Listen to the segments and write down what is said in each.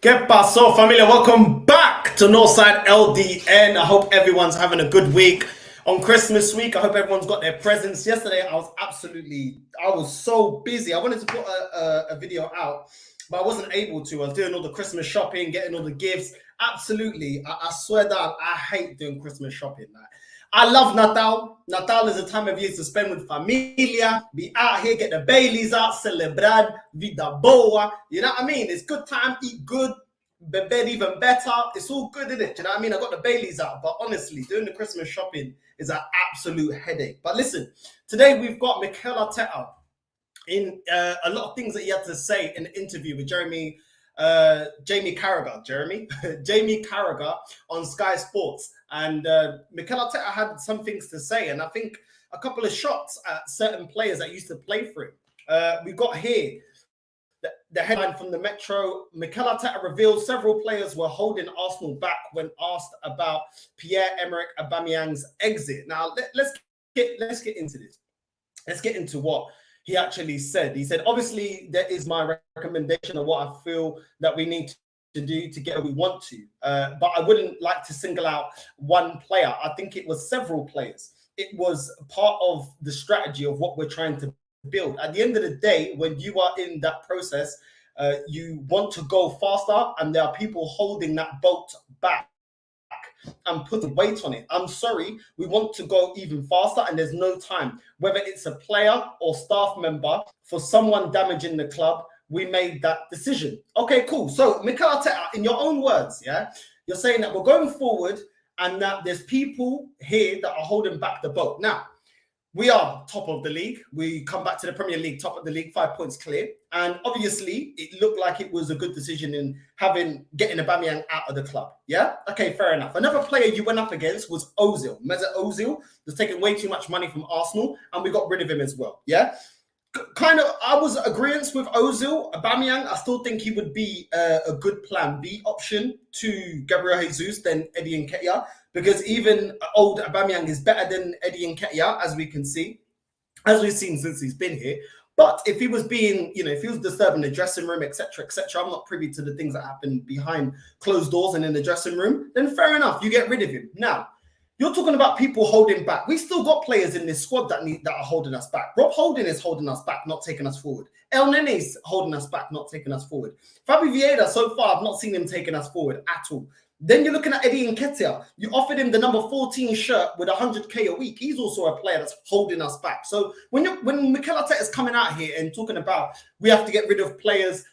¿Qué pasó, familia? Welcome back to Northside LDN. I hope everyone's having a good week on Christmas week. I hope everyone's got their presents. Yesterday, I was so busy. I wanted to put a video out, but I wasn't able to. I was doing all the Christmas shopping, getting all the gifts. Absolutely. I swear down, I hate doing Christmas shopping. I love Natal. Natal is a time of year to spend with familia, be out here, get the Baileys out, celebrar, vida boa. You know what I mean? It's good time, eat good, bed even better. It's all good, isn't it? You know what I mean? I got the Baileys out, but honestly, doing the Christmas shopping is an absolute headache. But listen, today we've got Mikel Arteta in a lot of things that he had to say in the interview with Jamie Carragher on Sky Sports. And Mikel Arteta had some things to say, and I think a couple of shots at certain players that used to play for him. We got here the headline from the Metro. Mikel Arteta reveals several players were holding Arsenal back when asked about Pierre-Emerick Aubameyang's exit. Now, let's get into this. Let's get into what he actually said. He said, obviously, there is my recommendation of what I feel that we need to do to get where we want to. But I wouldn't like to single out one player. I think it was several players. It was part of the strategy of what we're trying to build. At the end of the day, when you are in that process, you want to go faster, and there are people holding that boat back and putting weight on it. I'm sorry, we want to go even faster, and there's no time. Whether it's a player or staff member, for someone damaging the club, we made that decision. Okay, cool. So, Mikel Arteta, in your own words, yeah, you're saying that we're going forward and that there's people here that are holding back the boat. Now, we are top of the league. We come back to the Premier League, top of the league, 5 points clear. And obviously, it looked like it was a good decision in getting Aubameyang out of the club. Yeah? Okay, fair enough. Another player you went up against was Ozil. Mesut Ozil was taking way too much money from Arsenal, and we got rid of him as well. Yeah? Kind of, I was agreeant with Ozil. Aubameyang, I still think he would be a good plan B option to Gabriel Jesus than Eddie Nketiah, because even old Aubameyang is better than Eddie Nketiah, as we can see, as we've seen since he's been here. But if he was being, if he was disturbing the dressing room, etc., I'm not privy to the things that happen behind closed doors and in the dressing room, then fair enough, you get rid of him. Now, you're talking about people holding back. We still got players in this squad that are holding us back. Rob Holding is holding us back, not taking us forward. El Nene's holding us back, not taking us forward. Fabi Vieira, so far, I've not seen him taking us forward at all. Then you're looking at Eddie Nketiah. You offered him the number 14 shirt with 100K a week. He's also a player that's holding us back. So when Mikel Arteta is coming out here and talking about we have to get rid of players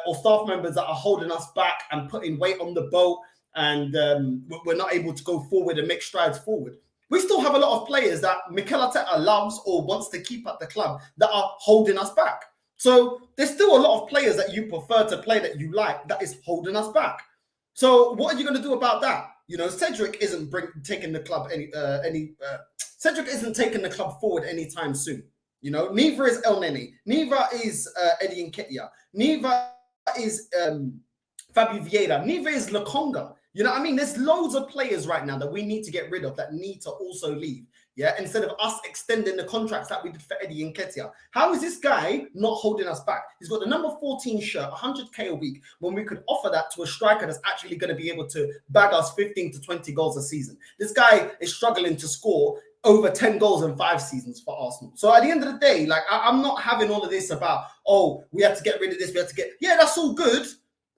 or staff members that are holding us back and putting weight on the boat, and we're not able to go forward and make strides forward, we still have a lot of players that Mikel Arteta loves or wants to keep at the club that are holding us back. So there's still a lot of players that you prefer to play that you like that is holding us back. So what are you going to do about that? Cedric isn't taking the club Cedric isn't taking the club forward anytime soon. Neither is El Nene, neither is Eddie Nketiah, neither is Fabi Vieira, neither is Lokonga. You know what I mean? There's loads of players right now that we need to get rid of that need to also leave. Yeah, instead of us extending the contracts that we did for Eddie Nketiah. How is this guy not holding us back? He's got the number 14 shirt, 100K a week, when we could offer that to a striker that's actually going to be able to bag us 15 to 20 goals a season. This guy is struggling to score over 10 goals in 5 seasons for Arsenal. So at the end of the day, I'm not having all of this about, we have to get rid of this, yeah, that's all good.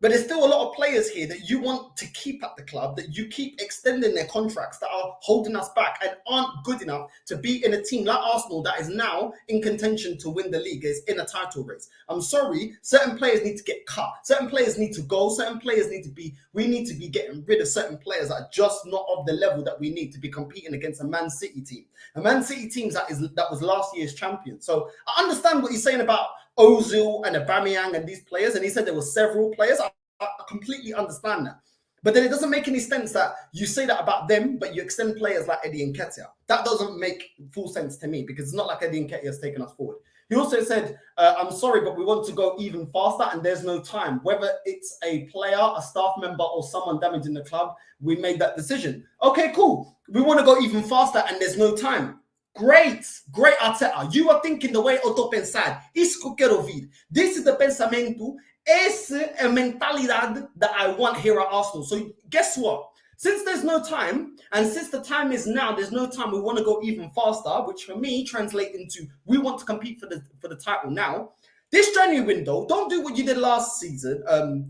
But there's still a lot of players here that you want to keep at the club, that you keep extending their contracts, that are holding us back and aren't good enough to be in a team like Arsenal that is now in contention to win the league, is in a title race. I'm sorry, certain players need to get cut. Certain players need to go. Certain players we need to be getting rid of certain players that are just not of the level that we need to be competing against a Man City team. A Man City team that was last year's champion. So I understand what he's saying about Ozil and Aubameyang and these players, and he said there were several players. I completely understand that. But then it doesn't make any sense that you say that about them, but you extend players like Eddie Nketiah. That doesn't make full sense to me, because it's not like Eddie Nketiah has taken us forward. He also said, I'm sorry, but we want to go even faster and there's no time. Whether it's a player, a staff member, or someone damaging the club, we made that decision. Okay, cool. We want to go even faster and there's no time. Great, great Arteta. You are thinking the way eu tô pensando. Isso que eu quero ouvir. This is the pensamento. Essa é a mentalidade that I want here at Arsenal. So guess what? Since there's no time, and since the time is now, there's no time. We want to go even faster, which for me translates into we want to compete for the title now. This January window, don't do what you did last season,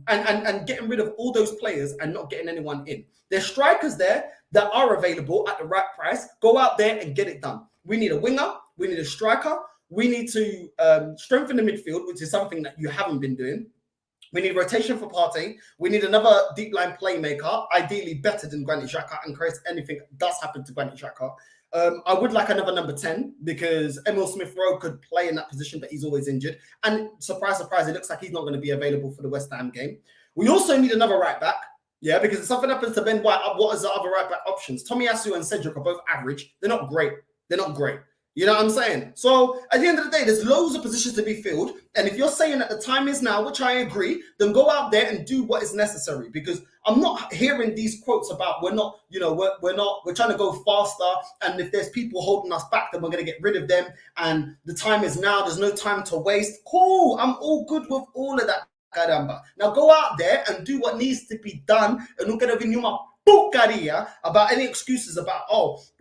and getting rid of all those players and not getting anyone in. There's strikers there that are available at the right price. Go out there and get it done. We need a winger. We need a striker. We need to strengthen the midfield, which is something that you haven't been doing. We need rotation for Partey. We need another deep line playmaker, ideally better than Granit Xhaka, in case anything does happen to Granit Xhaka. I would like another number 10 because Emil Smith-Rowe could play in that position, but he's always injured. And surprise, surprise, it looks like he's not going to be available for the West Ham game. We also need another right back. Yeah, because if something happens to Ben White, what is the other right back options? Tomiyasu and Cedric are both average. They're not great. They're not great. You know what I'm saying? So at the end of the day, there's loads of positions to be filled. And if you're saying that the time is now, which I agree, then go out there and do what is necessary. Because I'm not hearing these quotes about we're trying to go faster. And if there's people holding us back, then we're going to get rid of them. And the time is now. There's no time to waste. Cool. I'm all good with all of that. Caramba. Now go out there and do what needs to be done. And look at porcaria about any excuses about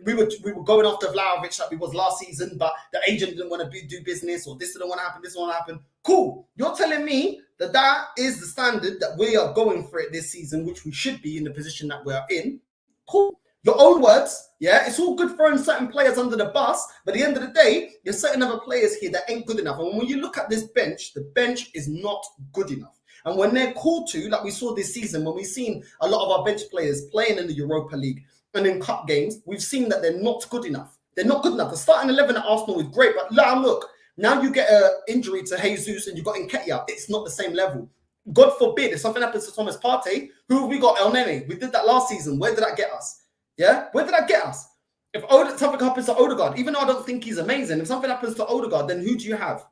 we were going after Vlahovic like we was last season, but the agent didn't want to do business, or this didn't want to happen, this didn't want to happen. Cool. You're telling me that is the standard that we are going for it this season, which we should be in the position that we're in. Cool. Your own words, yeah. It's all good throwing certain players under the bus, but at the end of the day, there's certain other players here that ain't good enough. And when you look at this bench, the bench is not good enough. And when they're called to, like we saw this season, when we've seen a lot of our bench players playing in the Europa League and in cup games, we've seen that they're not good enough. They're not good enough. The starting 11 at Arsenal is great, but look, now you get an injury to Jesus and you got Nketiah. It's not the same level. God forbid, if something happens to Thomas Partey, who have we got? El Nene. We did that last season. Where did that get us? Yeah? Where did that get us? If something happens to Odegaard, even though I don't think he's amazing, if something happens to Odegaard, then who do you have?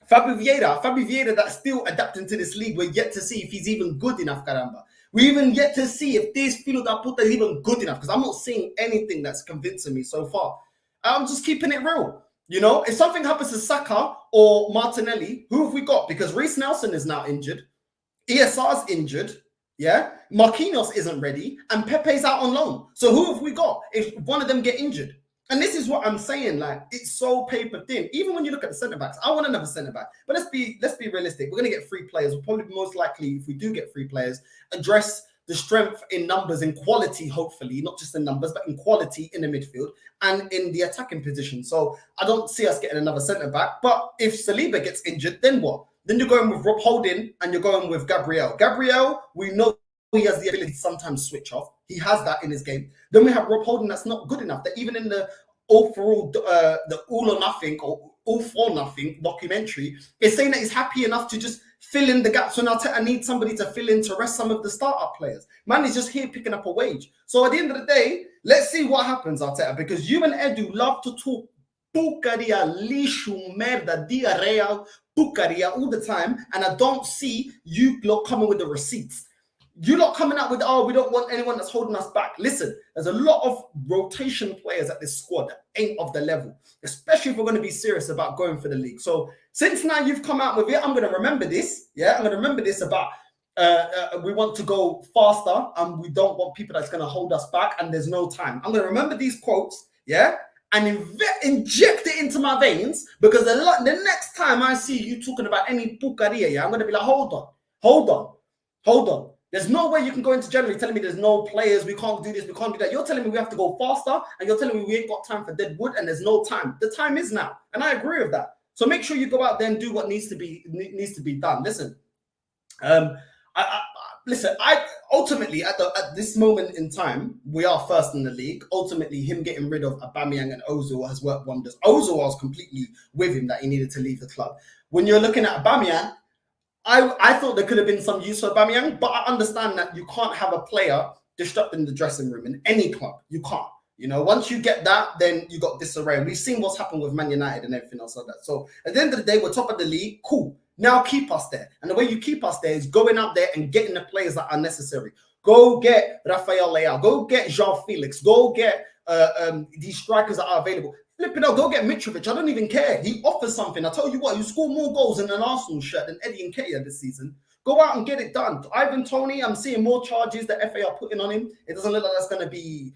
Fabio Vieira, that's still adapting to this league. We're yet to see if he's even good enough, caramba. We're even yet to see if this filo da puta is even good enough, because I'm not seeing anything that's convincing me so far. I'm just keeping it real. You know, if something happens to Saka or Martinelli, who have we got? Because Reece Nelson is now injured. ESR's injured. Yeah. Marquinhos isn't ready. And Pepe's out on loan. So who have we got if one of them get injured? And this is what I'm saying, like, it's so paper thin. Even when you look at the centre-backs, I want another centre-back. But let's be realistic. We're going to get 3 players. We'll probably most likely, if we do get 3 players, address the strength in numbers and quality, hopefully, not just in numbers, but in quality in the midfield and in the attacking position. So I don't see us getting another centre-back. But if Saliba gets injured, then what? Then you're going with Rob Holding and you're going with Gabriel. Gabriel, we know he has the ability to sometimes switch off. He has that in his game. Then we have Rob Holding that's not good enough. That even in the all or nothing or all for nothing documentary is saying that he's happy enough to just fill in the gaps when Arteta needs somebody to fill in to rest some of the startup players. Man is just here picking up a wage. So at the end of the day, let's see what happens, Arteta, because you and Edu love to talk pucaria, lixo, merda, diarrhea, pucaria all the time, and I don't see you lot coming with the receipts. You lot coming out with, we don't want anyone that's holding us back. Listen, there's a lot of rotation players at this squad that ain't of the level, especially if we're going to be serious about going for the league. So since now you've come out with it, I'm going to remember this. Yeah, I'm going to remember this about we want to go faster and we don't want people that's going to hold us back and there's no time. I'm going to remember these quotes, yeah, and inject it into my veins, because the next time I see you talking about any pucaria, yeah, I'm going to be like, hold on. There's no way you can go into January telling me there's no players, we can't do this, we can't do that. You're telling me we have to go faster, and you're telling me we ain't got time for dead wood, and there's no time. The time is now, and I agree with that. So make sure you go out there and do what needs to be done. Listen, ultimately at this moment in time, we are first in the league. Ultimately, him getting rid of Aubameyang and Ozil has worked wonders. Ozil, I was completely with him that he needed to leave the club. When you're looking at Aubameyang, I thought there could have been some use for Aubameyang, but I understand that you can't have a player disrupting the dressing room in any club. You can't. You know, once you get that, then you got disarray. And we've seen what's happened with Man United and everything else like that. So at the end of the day, we're top of the league. Cool. Now keep us there. And the way you keep us there is going out there and getting the players that are necessary. Go get Rafael Leao. Go get João Felix. Go get these strikers that are available. Flip it out, go get Mitrovic. I don't even care. He offers something. I tell you what, you score more goals in an Arsenal shirt than Eddie Nketiah this season. Go out and get it done. Ivan Toney, I'm seeing more charges that FA are putting on him. It doesn't look like that's going to be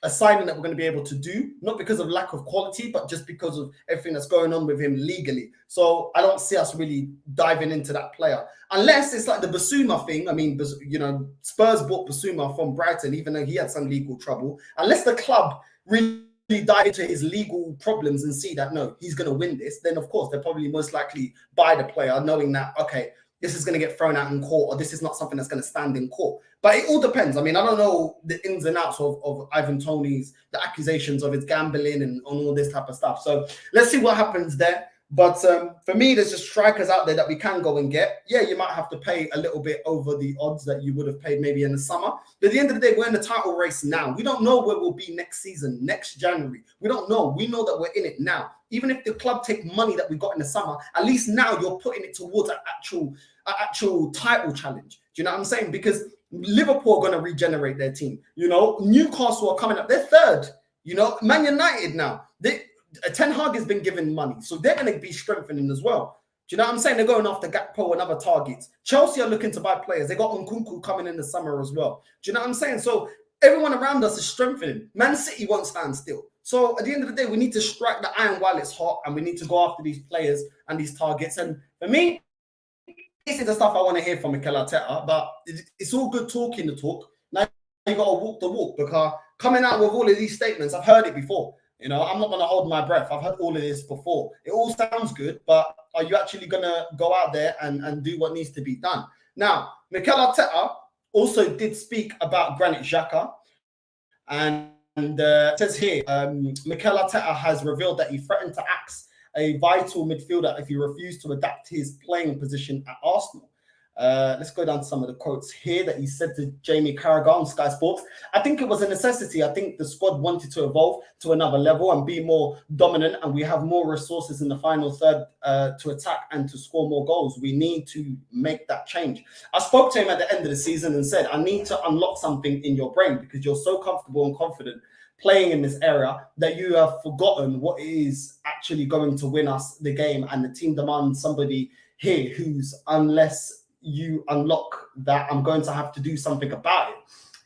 a signing that we're going to be able to do, not because of lack of quality, but just because of everything that's going on with him legally. So I don't see us really diving into that player. Unless it's like the Basuma thing. I mean, you know, Spurs bought Basuma from Brighton, even though he had some legal trouble. Unless the club really dive into his legal problems and see that, no, he's going to win this, then of course they'll probably most likely buy the player, knowing that, okay, this is going to get thrown out in court, or this is not something that's going to stand in court. But it all depends. I mean, I don't know the ins and outs of Ivan Toney's, the accusations of his gambling and all this type of stuff. So let's see what happens there. But for me, there's just strikers out there that we can go and get. Yeah, you might have to pay a little bit over the odds that you would have paid maybe in the summer. But at the end of the day, we're in the title race now. We don't know where we'll be next season, next January. We don't know. We know that we're in it now. Even if the club take money that we got in the summer, at least now you're putting it towards an actual title challenge. Do you know what I'm saying? Because Liverpool are going to regenerate their team. You know, Newcastle are coming up. They're third. You know, Man United now. Ten Hag has been given money, so they're going to be strengthening as well. Do you know what I'm saying? They're going after Gakpo and other targets. Chelsea are looking to buy players. They got Nkunku coming in the summer as well. Do you know what I'm saying? So everyone around us is strengthening. Man City won't stand still. So at the end of the day, we need to strike the iron while it's hot, and we need to go after these players and these targets. And for me, this is the stuff I want to hear from Mikel Arteta. But it's all good talking the talk. Now you got to walk the walk, because coming out with all of these statements, I've heard it before. You know, I'm not going to hold my breath. I've heard all of this before. It all sounds good, but are you actually going to go out there and do what needs to be done? Now, Mikel Arteta also did speak about Granit Xhaka. And it says here, Mikel Arteta has revealed that he threatened to axe a vital midfielder if he refused to adapt his playing position at Arsenal. Let's go down to some of the quotes here that he said to Jamie Carragher on Sky Sports. I think it was a necessity. I think the squad wanted to evolve to another level and be more dominant, and we have more resources in the final third to attack and to score more goals. We need to make that change. I spoke to him at the end of the season and said, I need to unlock something in your brain, because you're so comfortable and confident playing in this area that you have forgotten what is actually going to win us the game, and the team demands somebody here who's, unless you unlock that, I'm going to have to do something about it.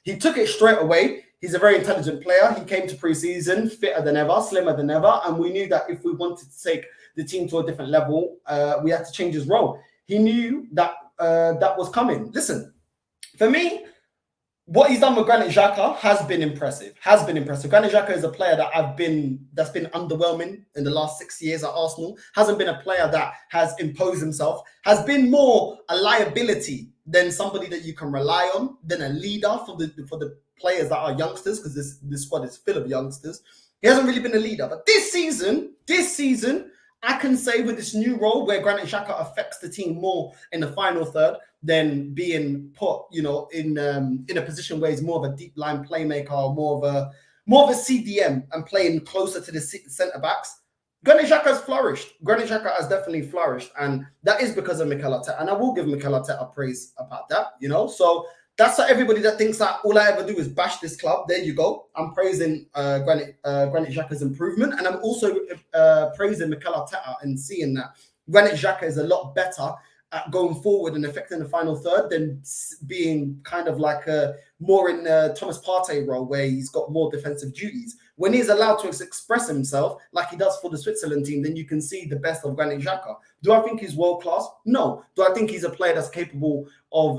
He took it straight away. He's a very intelligent player. He came to pre-season fitter than ever, slimmer than ever, and we knew that if we wanted to take the team to a different level, we had to change his role. He knew that that was coming. Listen, for me, what he's done with Granit Xhaka has been impressive. Granit Xhaka is a player that's been underwhelming in the last 6 years at Arsenal. Hasn't been a player that has imposed himself. Has been more a liability than somebody that you can rely on, than a leader for the players that are youngsters, because this squad is full of youngsters. He hasn't really been a leader. But this season, I can say with this new role where Granit Xhaka affects the team more in the final third than being put, you know, in a position where he's more of a deep line playmaker, or more of a CDM and playing closer to the centre backs. Granit Xhaka has flourished. Granit Xhaka has definitely flourished, and that is because of Mikel Arteta. And I will give Mikel Arteta praise about that, you know. So that's for everybody that thinks that all I ever do is bash this club. There you go. I'm praising Granit Xhaka's improvement, and I'm also praising Mikel Arteta and seeing that Granit Xhaka is a lot better at going forward and affecting the final third than being kind of like more in Thomas Partey role, where he's got more defensive duties. When he's allowed to express himself like he does for the Switzerland team, then you can see the best of Granit Xhaka. Do I think he's world class? No. Do I think he's a player that's capable of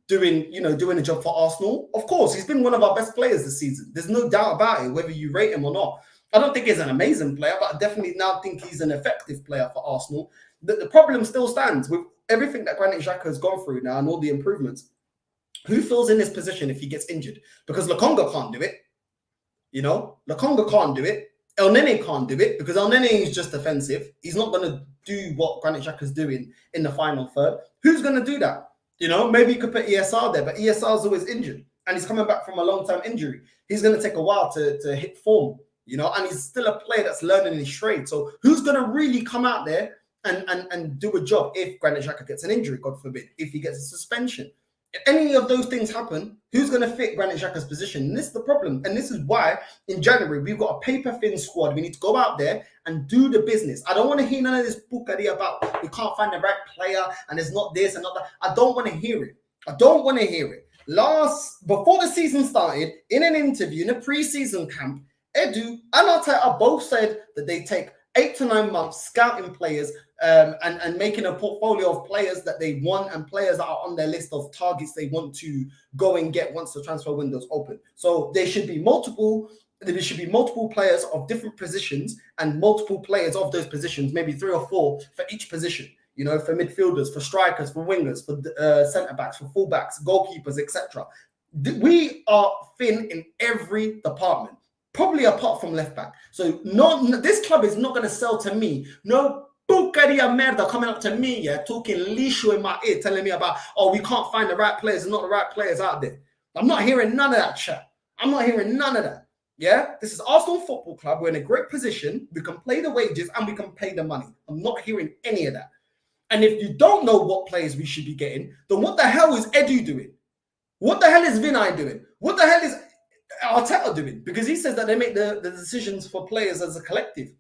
doing a job for Arsenal? Of course, he's been one of our best players this season. There's no doubt about it, whether you rate him or not. I don't think he's an amazing player, but I definitely now think he's an effective player for Arsenal. The problem still stands with everything that Granit Xhaka has gone through now and all the improvements. Who fills in his position if he gets injured? Because Lokonga can't do it. You know, Lokonga can't do it. El Nene can't do it, because El Nene is just defensive. He's not going to do what Granit Xhaka is doing in the final third. Who's going to do that? You know, maybe you could put ESR there, but ESR is always injured, and he's coming back from a long-term injury. He's going to take a while to hit form, you know, and he's still a player that's learning his trade. So who's going to really come out there and do a job if Granit Xhaka gets an injury, God forbid, if he gets a suspension? If any of those things happen, who's going to fit Granit Xhaka's position? And this is the problem. And this is why in January, we've got a paper-thin squad. We need to go out there and do the business. I don't want to hear none of this bukkari about we can't find the right player and it's not this and not that. I don't want to hear it. I don't want to hear it. Before the season started, in an interview, in a pre-season camp, Edu and Arteta both said that they take 8 to 9 months scouting players and making a portfolio of players that they want and players that are on their list of targets they want to go and get once the transfer window's open. So there should be multiple players of different positions and multiple players of those positions, maybe 3 or 4 for each position. You know, for midfielders, for strikers, for wingers, for centre backs, for fullbacks, goalkeepers, etc. We are thin in every department, probably apart from left back. So this club is not going to sell to me. No porcaria merda coming up to me, yeah, talking lixo in my ear, telling me about, oh, we can't find the right players, there's not the right players out there. I'm not hearing none of that chat. I'm not hearing none of that. Yeah, this is Arsenal Football Club. We're in a great position. We can play the wages and we can pay the money. I'm not hearing any of that. And if you don't know what players we should be getting, then what the hell is Edu doing? What the hell is Vinay doing? What the hell is Arteta doing? Because he says that they make the decisions for players as a collective.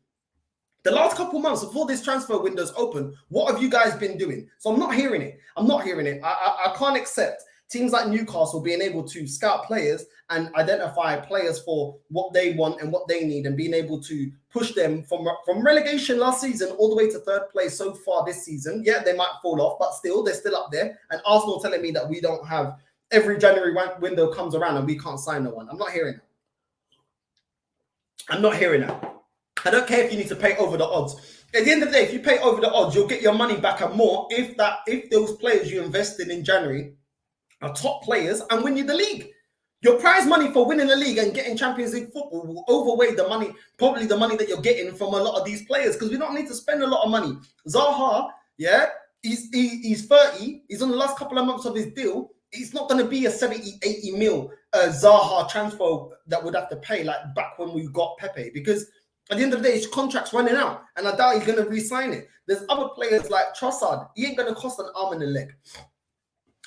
The last couple of months before this transfer window's open, what have you guys been doing? So I'm not hearing it. I'm not hearing it. I can't accept teams like Newcastle being able to scout players and identify players for what they want and what they need and being able to push them from relegation last season all the way to 3rd place so far this season. Yeah, they might fall off, but still, they're still up there. And Arsenal telling me that we don't have every January window comes around and we can't sign no one. I'm not hearing that. I'm not hearing that. I don't care if you need to pay over the odds. At the end of the day, if you pay over the odds, you'll get your money back and more if those players you invested in January are top players and win you the league. Your prize money for winning the league and getting Champions League football will overweigh the money, probably the money that you're getting from a lot of these players, because we don't need to spend a lot of money. Zaha, yeah, he's 30. He's on the last couple of months of his deal. It's not going to be a 70, 80 mil Zaha transfer that would have to pay like back when we got Pepe, because at the end of the day, his contract's running out, and I doubt he's going to re-sign it. There's other players like Trossard. He ain't going to cost an arm and a leg.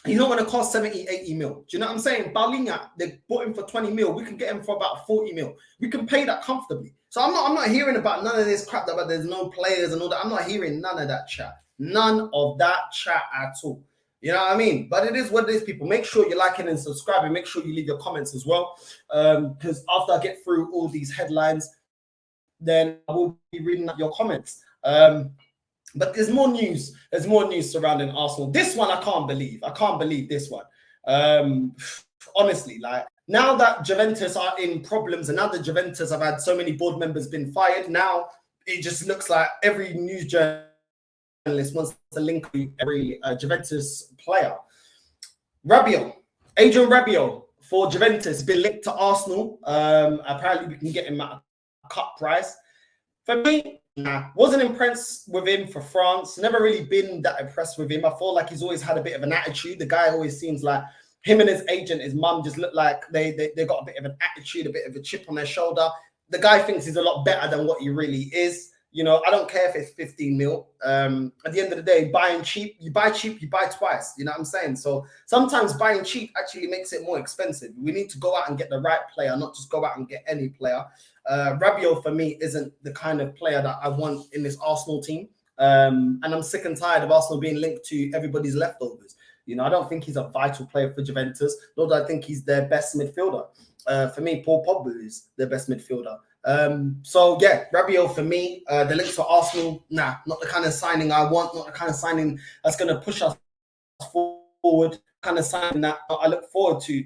He's not going to cost 70, 80 mil. Do you know what I'm saying? Balinha, they bought him for 20 mil. We can get him for about 40 mil. We can pay that comfortably. So I'm not hearing about none of this crap about there's no players and all that. I'm not hearing none of that chat. None of that chat at all. You know what I mean? But it is what it is, people. Make sure you're liking and subscribing. Make sure you leave your comments as well. Because after I get through all these headlines, then I will be reading out your comments. But there's more news. There's more news surrounding Arsenal. This one I can't believe. I can't believe this one. Honestly, like now that Juventus are in problems and now that Juventus have had so many board members been fired, now it just looks like every news journalist wants to link to every Juventus player. Adrian Rabiot for Juventus been linked to Arsenal. Apparently we can get him at a cut price. For me, nah, wasn't impressed with him for France. Never really been that impressed with him. I feel like he's always had a bit of an attitude. The guy always seems like him and his agent, his mum, just look like they got a bit of an attitude, a bit of a chip on their shoulder. The guy thinks he's a lot better than what he really is. You know, I don't care if it's 15 mil. At the end of the day, buying cheap, you buy twice. You know what I'm saying? So sometimes buying cheap actually makes it more expensive. We need to go out and get the right player, not just go out and get any player. Rabiot for me isn't the kind of player that I want in this Arsenal team. And I'm sick and tired of Arsenal being linked to everybody's leftovers. You know, I don't think he's a vital player for Juventus, nor do I think he's their best midfielder. For me, Paul Pogba is their best midfielder. So yeah, Rabiot for me, the links for Arsenal, nah, not the kind of signing I want, not the kind of signing that's going to push us forward, kind of signing that I look forward to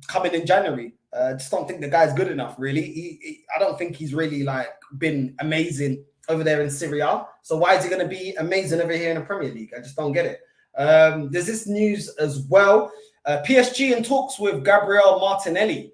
coming in January. Just don't think the guy's good enough, really. I don't think he's really like been amazing over there in Serie A. So why is he going to be amazing over here in the Premier League? I just don't get it. There's this news as well. PSG in talks with Gabriel Martinelli.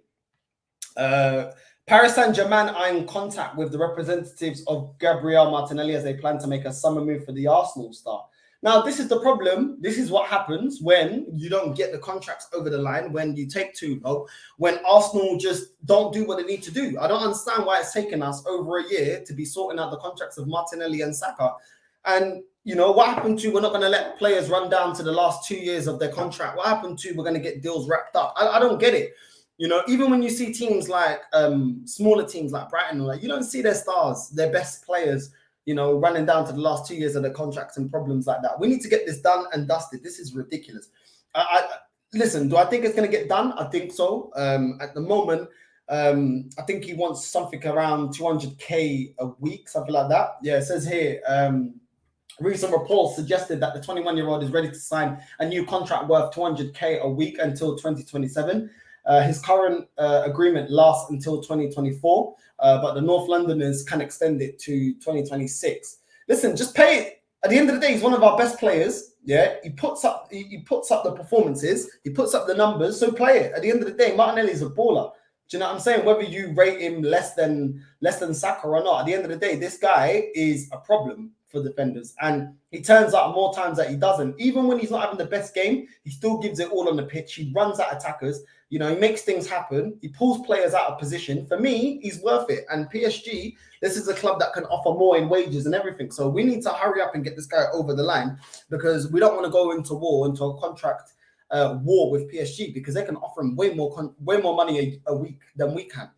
Paris Saint-Germain are in contact with the representatives of Gabriel Martinelli as they plan to make a summer move for the Arsenal star. Now, this is the problem. This is what happens when you don't get the contracts over the line, when you take too long, when Arsenal just don't do what they need to do. I don't understand why it's taken us over a year to be sorting out the contracts of Martinelli and Saka. And, You know, what happened to we're not going to let players run down to the last 2 years of their contract? What happened to we're going to get deals wrapped up? I don't get it. You know, even when you see teams like smaller teams like Brighton, like you don't see their stars, their best players, you know, running down to the last 2 years of their contracts and problems like that. We need to get this done and dusted. This is ridiculous. Listen, do I think it's going to get done? I think so. At the moment, I think he wants something around 200k a week, something like that. Yeah, it says here. Recent reports suggested that the 21-year-old is ready to sign a new contract worth 200k a week until 2027. His current agreement lasts until 2024, but the North Londoners can extend it to 2026. Listen, just pay it. At the end of the day, he's one of our best players. Yeah, he puts up the performances, he puts up the numbers, so play it. At the end of the day, Martinelli is a baller. Do you know what I'm saying? Whether you rate him less than Saka or not, at the end of the day, this guy is a problem for defenders, and he turns up more times that he doesn't. Even when he's not having the best game, he still gives it all on the pitch. He runs at attackers. You know, he makes things happen. He pulls players out of position. For me, he's worth it. And PSG, this is a club that can offer more in wages and everything. So we need to hurry up and get this guy over the line, because we don't want to go into a contract war with PSG, because they can offer him way more money a week than we can.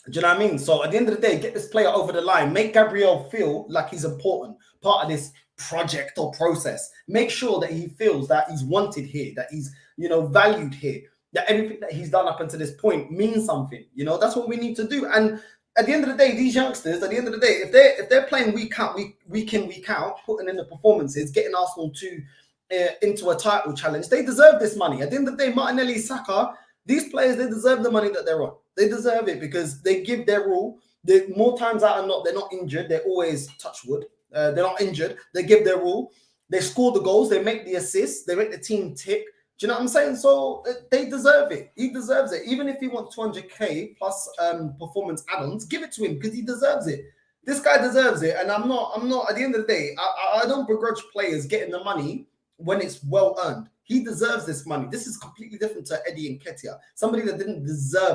Do you know what I mean? So at the end of the day, get this player over the line. Make Gabriel feel like he's important, part of this project or process. Make sure that he feels that he's wanted here, that he's, you know, valued here, that everything that he's done up until this point means something. You know, that's what we need to do. And at the end of the day, these youngsters, at the end of the day, if they're playing week in, week out, putting in the performances, getting Arsenal into a title challenge, they deserve this money. At the end of the day, Martinelli, Saka, these players, they deserve the money that they're on. They deserve it because they give their all. More times out than not, they're not injured. They're always, touch wood, they're not injured. They give their all. They score the goals. They make the assists. They make the team tick. Do you know what I'm saying? So they deserve it. He deserves it. Even if he wants 200k plus performance add-ons, give it to him because he deserves it. This guy deserves it. And I'm not, at the end of the day, I don't begrudge players getting the money when it's well earned. He deserves this money. This is completely different to Eddie Nketiah. Somebody that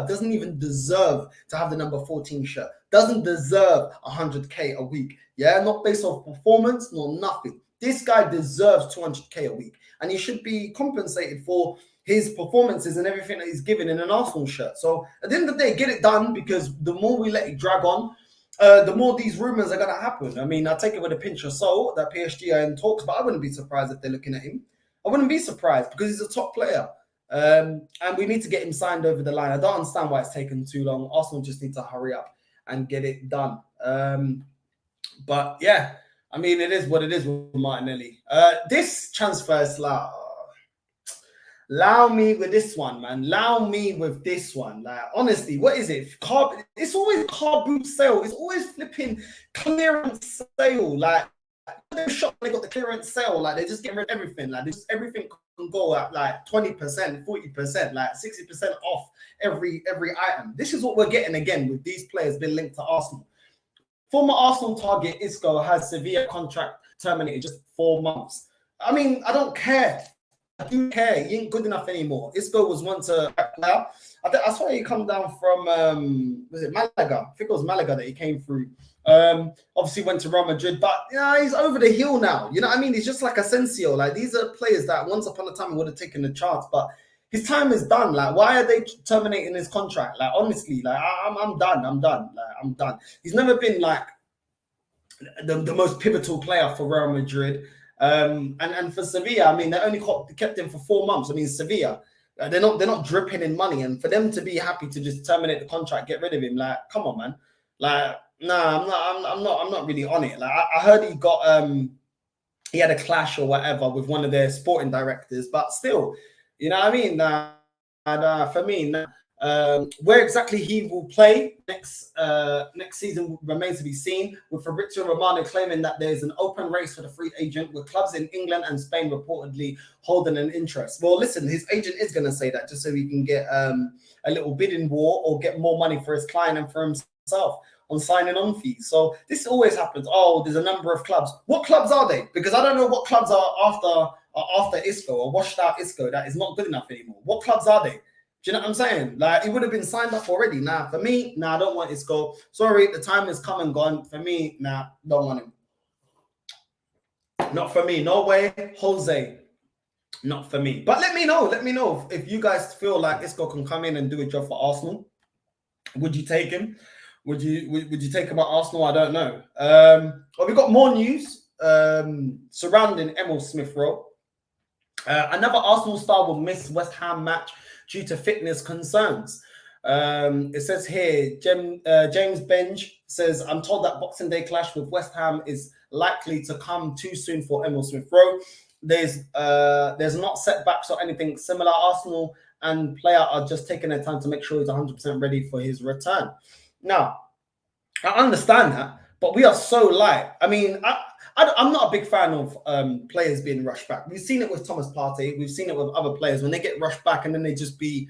doesn't even deserve to have the number 14 shirt. Doesn't deserve 100k a week. Yeah, not based off performance, nor nothing. This guy deserves 200k a week. And he should be compensated for his performances and everything that he's given in an Arsenal shirt. So at the end of the day, get it done, because the more we let it drag on, the more these rumors are going to happen. I mean, I take it with a pinch of salt that PSG are in talks, but I wouldn't be surprised if they're looking at him. I wouldn't be surprised because he's a top player. And we need to get him signed over the line. I don't understand why it's taken too long. Arsenal just need to hurry up and get it done. But yeah, I mean, it is what it is with Martinelli. This transfer is like, allow me with this one, man. Allow me with this one. Like, honestly, what is it? It's always car boot sale. It's always flipping clearance sale. Like, they're shocked they got the clearance sale. Like, they're just getting rid of everything. Like, everything can go at like 20%, 40%, like 60% off every item. This is what we're getting again with these players being linked to Arsenal. Former Arsenal target Isco has Sevilla contract terminated just 4 months. I mean, I don't care. I do care. He ain't good enough anymore. Isco was once a player. I swear he come down from was it Malaga? I think it was Malaga that he came through. Obviously went to Real Madrid, but you know, he's over the hill now. You know what I mean? He's just like Asensio. Like, these are players that once upon a time would have taken the chance, but his time is done. Like, why are they terminating his contract? Like, honestly, like I'm done. I'm done. Like, I'm done. He's never been like the most pivotal player for Real Madrid. And for Sevilla, I mean, they only kept him for 4 months. I mean, Sevilla, they're not dripping in money, and for them to be happy to just terminate the contract, get rid of him, like, come on, man. Like, nah, I'm not really on it. Like, I heard he got he had a clash or whatever with one of their sporting directors, but still, you know what I mean? For me, where exactly he will play next season remains to be seen, with Fabrizio Romano claiming that there's an open race for the free agent, with clubs in England and Spain reportedly holding an interest. Well, listen, his agent is going to say that just so he can get a little bidding war or get more money for his client and for himself on signing on fees. So this always happens. Oh, there's a number of clubs. What clubs are they? Because I don't know what clubs are after Isco or washed out Isco that is not good enough anymore. What clubs are they? Do you know what I'm saying? Like, he would have been signed up already. Nah, for me, I don't want Isco. Sorry, the time has come and gone. For me, don't want him. Not for me. No way, Jose. Not for me. But let me know. Let me know if you guys feel like Isco can come in and do a job for Arsenal. Would you take him? Would you take him at Arsenal? I don't know. Well, we got more news surrounding Emil Smith Rowe. Another Arsenal star will miss West Ham match due to fitness concerns. It says here, James Benj says, I'm told that Boxing Day clash with West Ham is likely to come too soon for Emil Smith Rowe. There's not setbacks or anything similar. Arsenal and player are just taking their time to make sure he's 100% ready for his return. Now, I understand that, but we are so light. I mean, I'm not a big fan of players being rushed back. We've seen it with Thomas Partey. We've seen it with other players when they get rushed back and then they just be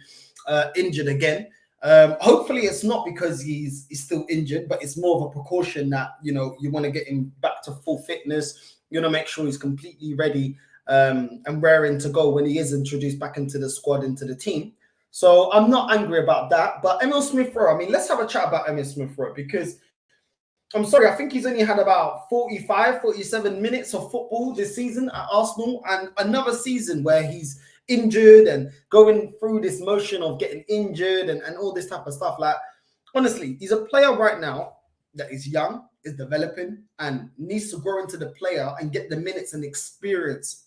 injured again. Hopefully, it's not because he's still injured, but it's more of a precaution that, you know, you want to get him back to full fitness. You want to make sure he's completely ready and raring to go when he is introduced back into the squad, into the team. So I'm not angry about that. But Emil Smith Rowe, I mean, let's have a chat about Emil Smith Rowe, because I'm sorry, I think he's only had about 45, 47 minutes of football this season at Arsenal, and another season where he's injured and going through this motion of getting injured and all this type of stuff. Like, honestly, he's a player right now that is young, is developing, and needs to grow into the player and get the minutes and experience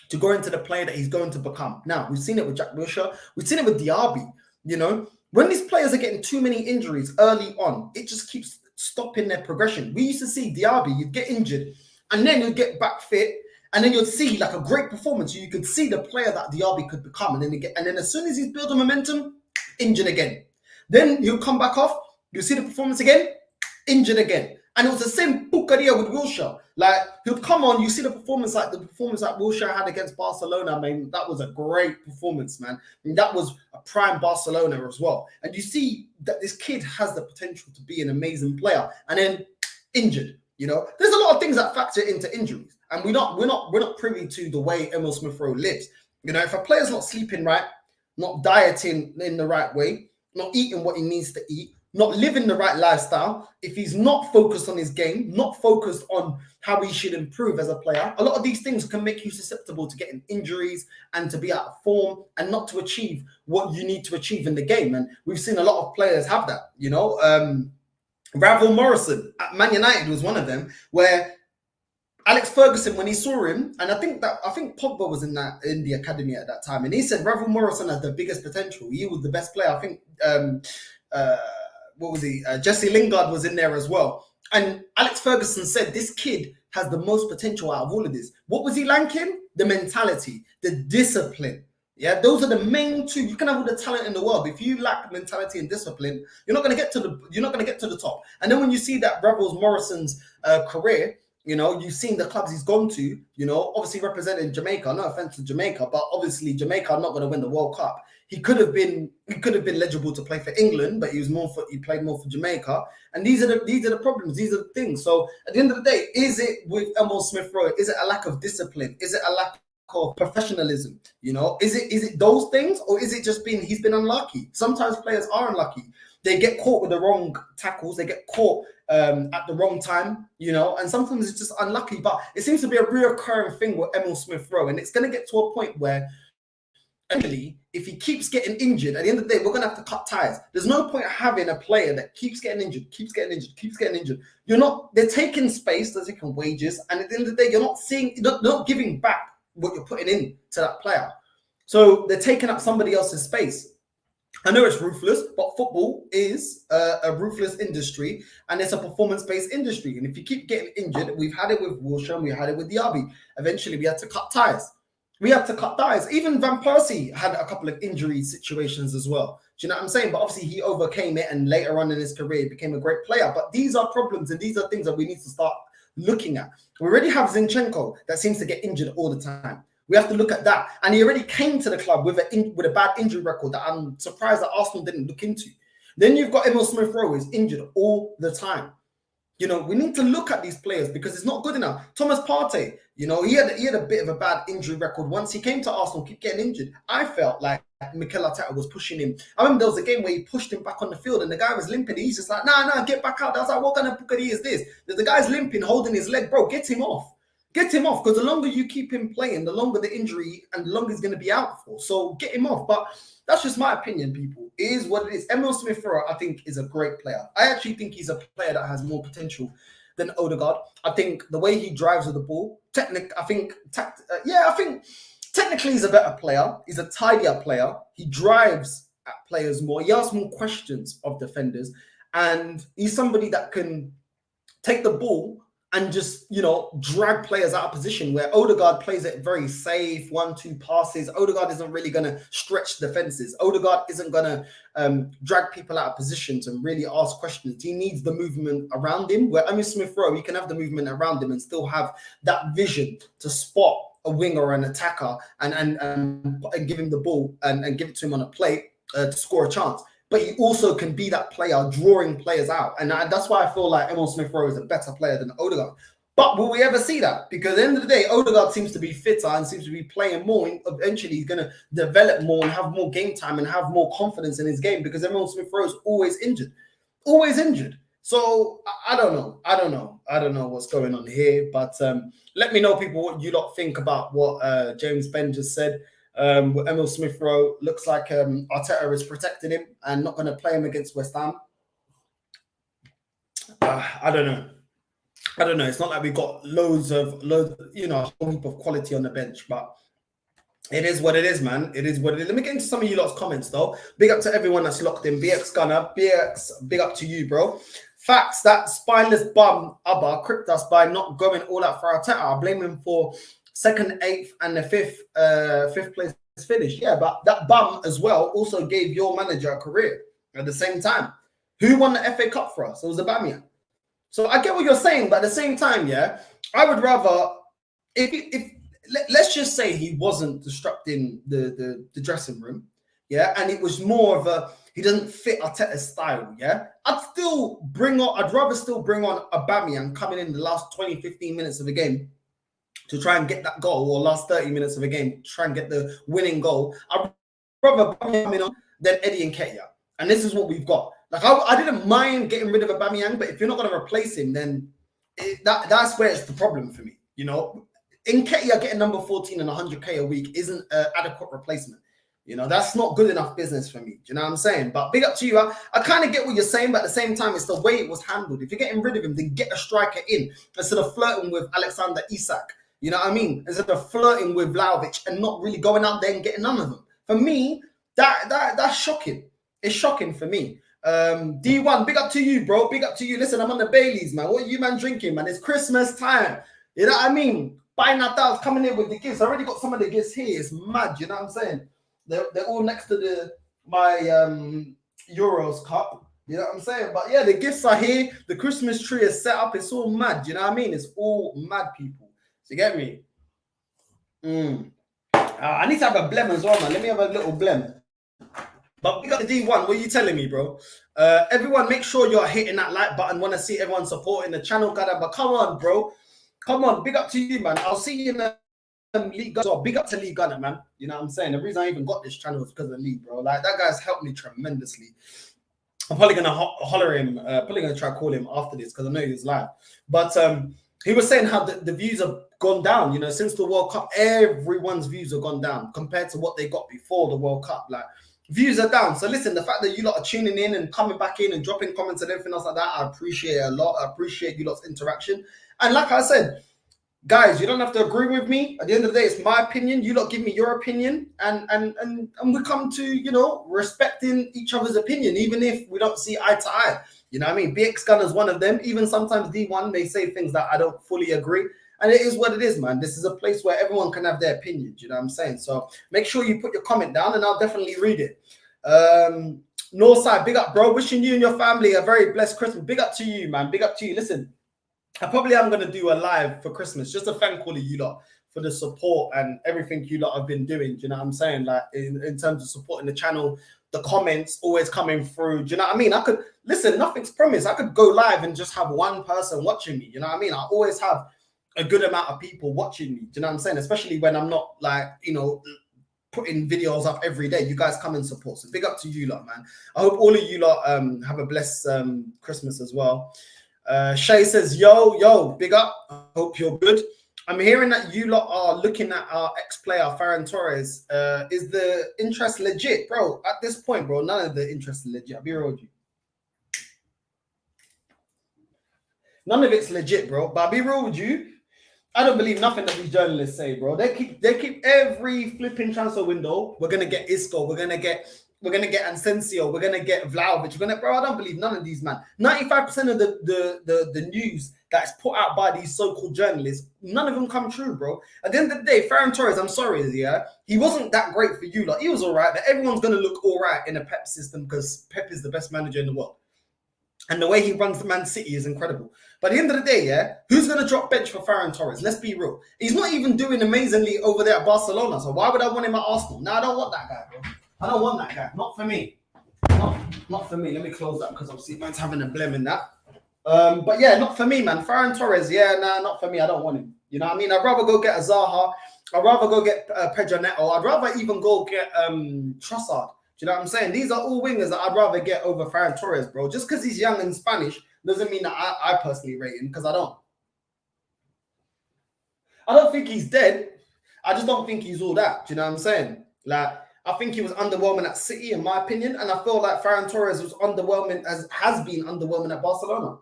to grow into the player that he's going to become. Now, we've seen it with Jack Wilshere. We've seen it with Diaby. You know, when these players are getting too many injuries early on, it just keeps stopping their progression. We used to see Diaby, you'd get injured, and then you'd get back fit, and then you'd see like a great performance. You could see the player that Diaby could become, and then as soon as he's building momentum, injured again. Then he'll come back off, you'll see the performance again, injured again. And it was the same pucaria with Wilshere. Like, he'll come on, you see the performance that Wilshere had against Barcelona. I mean, that was a great performance, man. And that was a prime Barcelona as well. And you see that this kid has the potential to be an amazing player, and then injured. You know, there's a lot of things that factor into injuries, and we're not privy to the way Emil Smith Rowe lives. You know, if a player's not sleeping right, not dieting in the right way, not eating what he needs to eat, not living the right lifestyle, if he's not focused on his game, not focused on how he should improve as a player, a lot of these things can make you susceptible to getting injuries and to be out of form and not to achieve what you need to achieve in the game. And we've seen a lot of players have that, you know. Ravel Morrison at Man United was one of them, where Alex Ferguson, when he saw him, and I think Pogba was in the academy at that time, and he said Ravel Morrison has the biggest potential. He was the best player. I think what was he? Jesse Lingard was in there as well. And Alex Ferguson said this kid has the most potential out of all of this. What was he lacking? The mentality, the discipline. Yeah, those are the main two. You can have all the talent in the world, but if you lack mentality and discipline, you're not going to get to the top. And then when you see that Ravel Morrison's career, you know, you've seen the clubs he's gone to, you know, obviously representing Jamaica. No offense to Jamaica, but obviously Jamaica are not going to win the World Cup. He could have been legible to play for England, but he played more for Jamaica. And these are the problems. These are the things. So at the end of the day, is it with Emil Smith Rowe? Is it a lack of discipline? Is it a lack of professionalism? You know, is it those things, or is it just he's been unlucky? Sometimes players are unlucky. They get caught with the wrong tackles. They get caught at the wrong time, you know, and sometimes it's just unlucky. But it seems to be a reoccurring thing with Emil Smith Rowe, and it's going to get to a point where, actually, if he keeps getting injured, at the end of the day, we're going to have to cut ties. There's no point having a player that keeps getting injured. They're taking space, they're taking wages, and at the end of the day, you're not giving back what you're putting in to that player. So they're taking up somebody else's space. I know it's ruthless, but football is a ruthless industry, and it's a performance-based industry. And if you keep getting injured, we've had it with Wilshere, we had it with Diaby. Eventually, we had to cut ties. Even Van Persie had a couple of injury situations as well. Do you know what I'm saying? But obviously, he overcame it, and later on in his career, became a great player. But these are problems, and these are things that we need to start looking at. We already have Zinchenko that seems to get injured all the time. We have to look at that. And he already came to the club with a bad injury record that I'm surprised that Arsenal didn't look into. Then you've got Emil Smith Rowe, who's injured all the time. You know, we need to look at these players because it's not good enough. Thomas Partey, you know, he had a bit of a bad injury record. Once he came to Arsenal, keep getting injured. I felt like Mikel Arteta was pushing him. I remember there was a game where he pushed him back on the field and the guy was limping. He's just like, nah, get back out. I was like, what kind of pukkadi is this? The guy's limping, holding his leg. Bro, get him off. Get him off, because the longer you keep him playing, the longer the injury and the longer he's going to be out for. So get him off. But that's just my opinion, people. It is what it is. Emil Smith-Rowe, I think, is a great player. I actually think he's a player that has more potential than Odegaard. I think the way he drives with the ball, I think technically he's a better player. He's a tidier player. He drives at players more. He asks more questions of defenders. And he's somebody that can take the ball and just, drag players out of position, where Odegaard plays it very safe, 1-2 passes. Odegaard isn't really going to stretch defenses. Odegaard isn't going to drag people out of positions and really ask questions. He needs the movement around him, where Emil Smith-Rowe, he can have the movement around him and still have that vision to spot a winger or an attacker and give him the ball and give it to him on a plate to score a chance. But he also can be that player drawing players out. And that's why I feel like Emil Smith-Rowe is a better player than Odegaard. But will we ever see that? Because at the end of the day, Odegaard seems to be fitter and seems to be playing more. And eventually, he's going to develop more and have more game time and have more confidence in his game, because Emil Smith-Rowe is always injured. Always injured. So I don't know. I don't know what's going on here. But let me know, people, what you lot think about what James Ben just said. Emil Smith-Rowe looks like Arteta is protecting him and not going to play him against West Ham. I don't know. It's not like we got loads of a whole heap of quality on the bench, but it is what it is, man. It is what it is. Let me get into some of you lot's comments, though. Big up to everyone that's locked in. BX Gunner, BX, big up to you, bro. Facts, that spineless bum Abba cripped us by not going all out for Arteta. I blame him for 2nd, 8th, and the 5th place finish. Yeah, but that bum as well also gave your manager a career at the same time. Who won the FA Cup for us? It was Aubameyang. So I get what you're saying, but at the same time, yeah, I would rather, let's just say he wasn't disrupting the dressing room, yeah, and it was more of he doesn't fit Arteta's style, yeah, I'd rather still bring on Aubameyang coming in the last 20, 15 minutes of the game to try and get that goal, or last 30 minutes of a game to try and get the winning goal. I'd rather Aubameyang come in than Eddie Nketiah. And this is what we've got. Like, I didn't mind getting rid of Aubameyang, but if you're not going to replace him, then that's where it's the problem for me. Nketiah getting number 14 and 100k a week isn't an adequate replacement. That's not good enough business for me. Do you know what I'm saying? But big up to you. I kind of get what you're saying, but at the same time, it's the way it was handled. If you're getting rid of him, then get a striker in instead of flirting with Alexander Isak. You know what I mean? Instead of flirting with Vlahovic and not really going out there and getting none of them. For me, that's shocking. It's shocking for me. D1, big up to you, bro. Big up to you. Listen, I'm on the Baileys, man. What are you, man, drinking, man? It's Christmas time. You know what I mean? By Natal's coming in with the gifts. I already got some of the gifts here. It's mad. You know what I'm saying? They're all next to my Euros cup. You know what I'm saying? But yeah, the gifts are here. The Christmas tree is set up. It's all mad. You know what I mean? It's all mad, people. So you get me? I need to have a blem as well, man. Let me have a little blem. But we got the D1. What are you telling me, bro? Everyone, make sure you're hitting that like button. Want to see everyone supporting the channel, but come on, bro. Come on. Big up to you, man. I'll see you in the League Gunner. So big up to League Gunner, man. You know what I'm saying? The reason I even got this channel is because of League, bro. Like, that guy's helped me tremendously. I'm probably going to holler him. Probably going to try to call him after this because I know he's live. But he was saying how the views have gone down. Since the World Cup, everyone's views have gone down compared to what they got before the World Cup. Like, views are down. So listen, the fact that you lot are tuning in and coming back in and dropping comments and everything else like that, I appreciate it a lot. I appreciate you lot's interaction. And like I said, guys, you don't have to agree with me. At the end of the day, it's my opinion. You lot give me your opinion, and we come to, respecting each other's opinion, even if we don't see eye to eye. You know what I mean? BX Gunner is one of them. Even sometimes D1 may say things that I don't fully agree. And it is what it is, man. This is a place where everyone can have their opinions. You know what I'm saying? So make sure you put your comment down and I'll definitely read it. Northside, big up, bro. Wishing you and your family a very blessed Christmas. Big up to you, man. Big up to you. Listen, I probably am going to do a live for Christmas. Just to thank all of you lot for the support and everything you lot have been doing. Do you know what I'm saying? Like, in terms of supporting the channel, the comments always coming through. Do you know what I mean? Listen, nothing's promised. I could go live and just have one person watching me. You know what I mean? I always have a good amount of people watching me. Do you know what I'm saying? Especially when I'm not putting videos up every day. You guys come and support. So big up to you lot, man. I hope all of you lot have a blessed Christmas as well. Shay says, yo, big up. I hope you're good. I'm hearing that you lot are looking at our ex-player Ferran Torres. Is the interest legit, bro? At this point, bro, none of the interest is legit. I'll be real with you. None of it's legit, bro. But I'll be real with you. I don't believe nothing that these journalists say, bro. They keep every flipping transfer window. We're gonna get Isco. We're gonna get Asensio. We're gonna get Vlahovic. Bro. I don't believe none of these, man. 95% of the news that's put out by these so-called journalists, none of them come true, bro. At the end of the day, Ferran Torres, I'm sorry, yeah, he wasn't that great for you. Like, he was all right, but everyone's gonna look all right in a Pep system because Pep is the best manager in the world. And the way he runs the Man City is incredible. But at the end of the day, yeah, who's going to drop bench for Ferran Torres? Let's be real. He's not even doing amazingly over there at Barcelona. So why would I want him at Arsenal? No, I don't want that guy, bro. I don't want that guy. Not for me. Not for me. Let me close that because obviously man's having a blem in that. But yeah, not for me, man. Ferran Torres, yeah, nah, not for me. I don't want him. You know what I mean? I'd rather go get a Zaha. I'd rather go get Pedro Neto. I'd rather even go get Trossard. Do you know what I'm saying? These are all wingers that I'd rather get over Ferran Torres, bro. Just because he's young and Spanish doesn't mean that I personally rate him, because I don't. I don't think he's dead. I just don't think he's all that. Do you know what I'm saying? Like, I think he was underwhelming at City, in my opinion, and I feel like Ferran Torres was underwhelming, has been underwhelming at Barcelona.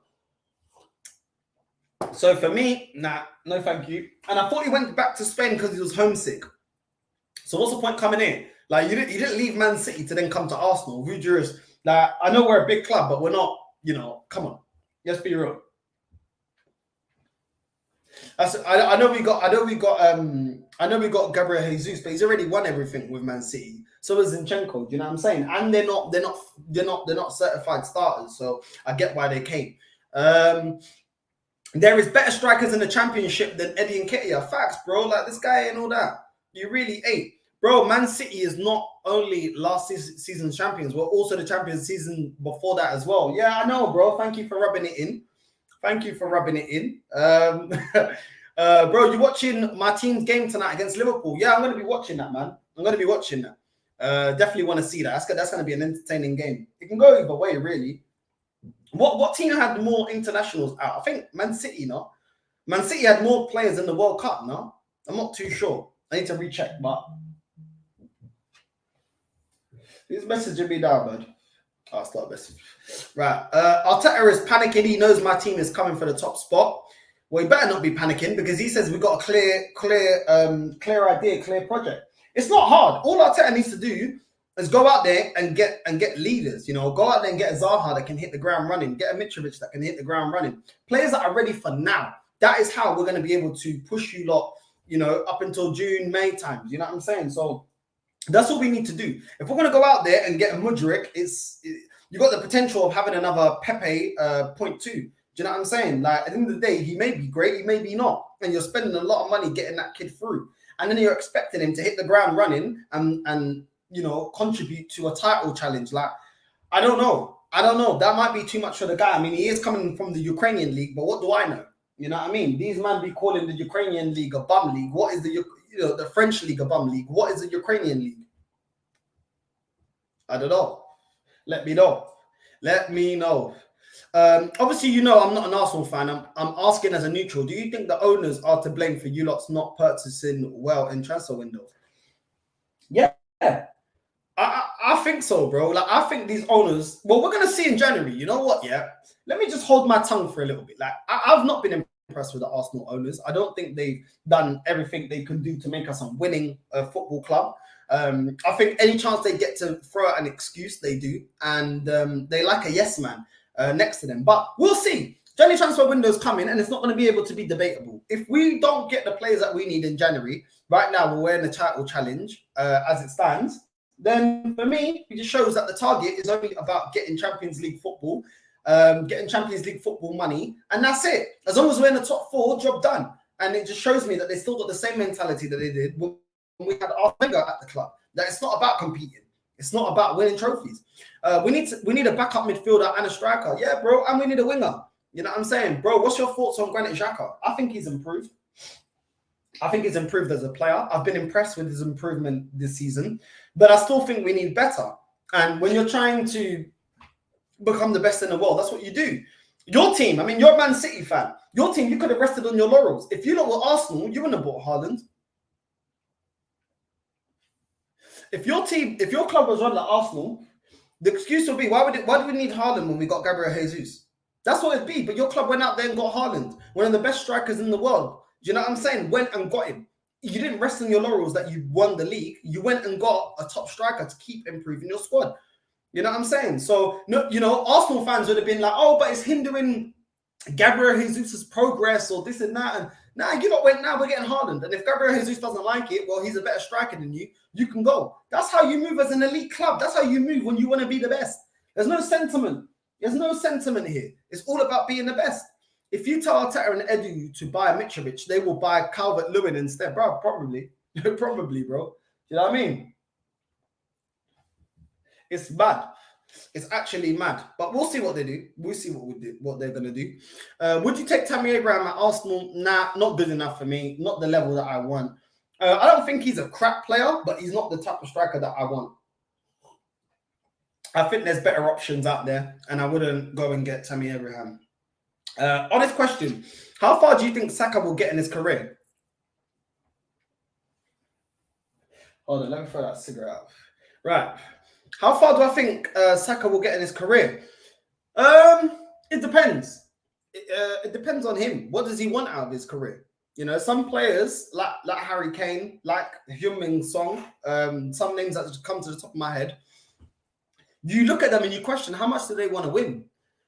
So for me, nah, no thank you. And I thought he went back to Spain because he was homesick. So what's the point coming in? Like, you didn't leave Man City to then come to Arsenal. Like, I know we're a big club, but we're not, you know, come on. Let's be real. I know we got Gabriel Jesus, but he's already won everything with Man City. So is Zinchenko, do you know what I'm saying? And they're not certified starters, so I get why they came. There is better strikers in the Championship than Eddie Nketiah. Facts, bro. Like, this guy ain't all that. You really ain't. Bro, Man City is not only last season's champions, we're also the champions season before that as well. Yeah, I know, bro. Thank you for rubbing it in. Bro, you watching my team's game tonight against Liverpool? Yeah, I'm going to be watching that, man. I'm going to be watching that. Definitely want to see that. That's going to be an entertaining game. It can go either way, really. What team had more internationals out? I think Man City, no? Man City had more players in the World Cup, no? I'm not too sure. I need to recheck, but... Who's messaging me now, bud? I'll start messaging. Right. Arteta is panicking. He knows my team is coming for the top spot. Well, he better not be panicking, because he says we've got a clear idea, clear project. It's not hard. All Arteta needs to do is go out there and get leaders. You know, go out there and get a Zaha that can hit the ground running, get a Mitrovic that can hit the ground running. Players that are ready for now. That is how we're going to be able to push you lot, you know, up until June, May times. You know what I'm saying? So that's all we need to do. If we're going to go out there and get a Mudryk, you got the potential of having another Pepe 0.2. Do you know what I'm saying? Like, at the end of the day, he may be great, he may be not. And you're spending a lot of money getting that kid through. And then you're expecting him to hit the ground running and you know, contribute to a title challenge. Like, I don't know. That might be too much for the guy. I mean, he is coming from the Ukrainian league, but what do I know? You know what I mean? These men be calling the Ukrainian league a bum league. What is the French league a bum league? What is the Ukrainian league? I don't know. Let me know. Obviously, you know I'm not an Arsenal fan. I'm asking as a neutral. Do you think the owners are to blame for you lots not purchasing well in transfer windows? Yeah, I think so, bro. Like, I think these owners. Well, we're gonna see in January. You know what? Yeah. Let me just hold my tongue for a little bit. Like, I've not been impressed with the Arsenal owners. I don't think they've done everything they can do to make us a winning football club. I think any chance they get to throw out an excuse, they do. And they like a yes man next to them. But we'll see. January transfer window's coming, and it's not going to be able to be debatable. If we don't get the players that we need in January, right now we're wearing the title challenge as it stands, then for me, it just shows that the target is only about getting Champions League football, getting Champions League football money, and that's it. As long as we're in the top four, job done. And it just shows me that they still got the same mentality that they did when we had Arteta at the club. That it's not about competing. It's not about winning trophies. We need a backup midfielder and a striker. Yeah, bro, and we need a winger. You know what I'm saying? Bro, what's your thoughts on Granit Xhaka? I think he's improved. I think he's improved as a player. I've been impressed with his improvement this season, but I still think we need better. And when you're trying to become the best in the world, that's what you do. Your team, I mean, you're a Man City fan. Your team, you could have rested on your laurels. If you lot were Arsenal, you wouldn't have bought Haaland. If your team, if your club was run like Arsenal, the excuse would be, why do we need Haaland when we got Gabriel Jesus? That's what it'd be. But your club went out there and got Haaland, one of the best strikers in the world. Do you know what I'm saying? Went and got him. You didn't rest on your laurels that you won the league. You went and got a top striker to keep improving your squad. You know what I'm saying? So, no, you know, Arsenal fans would have been like, oh, but it's hindering Gabriel Jesus' progress or this and that. And now you lot went, now we're getting Haaland. And if Gabriel Jesus doesn't like it, well, he's a better striker than you. You can go. That's how you move as an elite club. That's how you move when you want to be the best. There's no sentiment. There's no sentiment here. It's all about being the best. If you tell Arteta and Edu to buy Mitrovic, they will buy Calvert-Lewin instead, bro. Probably. Probably, bro. You know what I mean? It's mad. It's actually mad. But we'll see what they do. We'll see what they're going to do. Would you take Tammy Abraham at Arsenal? Nah, not good enough for me. Not the level that I want. I don't think he's a crap player, but he's not the type of striker that I want. I think there's better options out there, and I wouldn't go and get Tammy Abraham. Honest question. How far do you think Saka will get in his career? Hold on, let me throw that cigarette out. Right. How far do I think Saka will get in his career? It depends. It depends on him. What does he want out of his career? You know, some players like Harry Kane, like Heung-min Son, some names that just come to the top of my head. You look at them and you question how much do they want to win?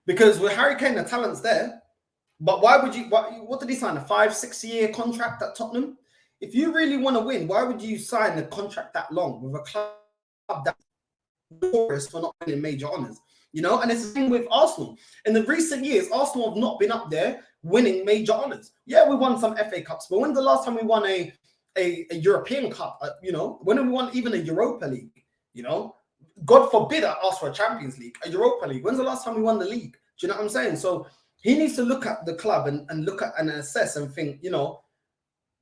Because with Harry Kane, the talent's there. But why would you? What did he sign? A 5-6 year contract at Tottenham? If you really want to win, why would you sign a contract that long with a club that's notorious for not winning major honours? You know, and it's the same with Arsenal. In the recent years, Arsenal have not been up there winning major honours. Yeah, we won some FA Cups, but when's the last time we won a European Cup? You know, when have we won even a Europa League? You know, God forbid I ask for a Champions League, a Europa League. When's the last time we won the league? Do you know what I'm saying? So he needs to look at the club and look at and assess and think, you know,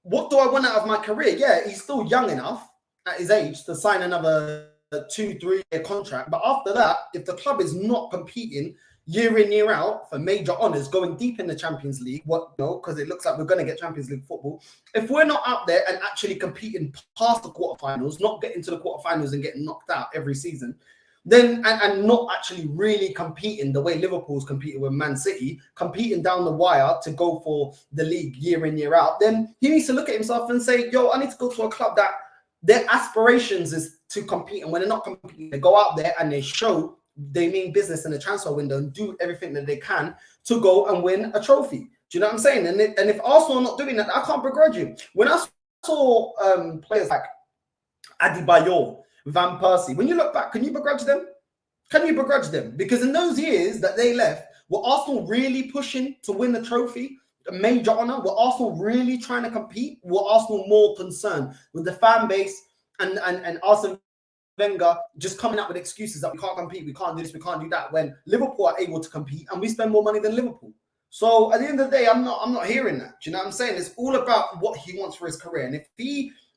what do I want out of my career? Yeah, he's still young enough at his age to sign another 2-3 year contract. But after that, if the club is not competing year in, year out for major honours, going deep in the Champions League, because it looks like we're going to get Champions League football. If we're not out there and actually competing past the quarterfinals, not getting to the quarterfinals and getting knocked out every season, then and not actually really competing the way Liverpool's competing with Man City, competing down the wire to go for the league year in, year out, then he needs to look at himself and say, yo, I need to go to a club that their aspirations is to compete. And when they're not competing, they go out there and they show they mean business in the transfer window and do everything that they can to go and win a trophy. Do you know what I'm saying? And if Arsenal are not doing that, I can't begrudge you. When I saw players like Adebayor, Van Persie, when you look back, can you begrudge them? Can you begrudge them? Because in those years that they left, were Arsenal really pushing to win the trophy, a major honour? Were Arsenal really trying to compete? Were Arsenal more concerned with the fan base and Arsene Wenger just coming up with excuses that we can't compete, we can't do this, we can't do that, when Liverpool are able to compete and we spend more money than Liverpool? So at the end of the day, I'm not hearing that. Do you know what I'm saying? It's all about what he wants for his career. And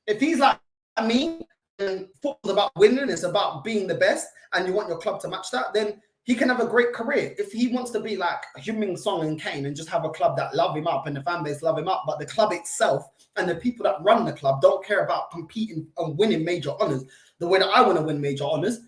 if he's like me, and football's about winning, it's about being the best, and you want your club to match that, then he can have a great career. If he wants to be like Heung-min Son and Kane and just have a club that love him up and the fan base love him up, but the club itself and the people that run the club don't care about competing and winning major honours the way that I want to win major honours,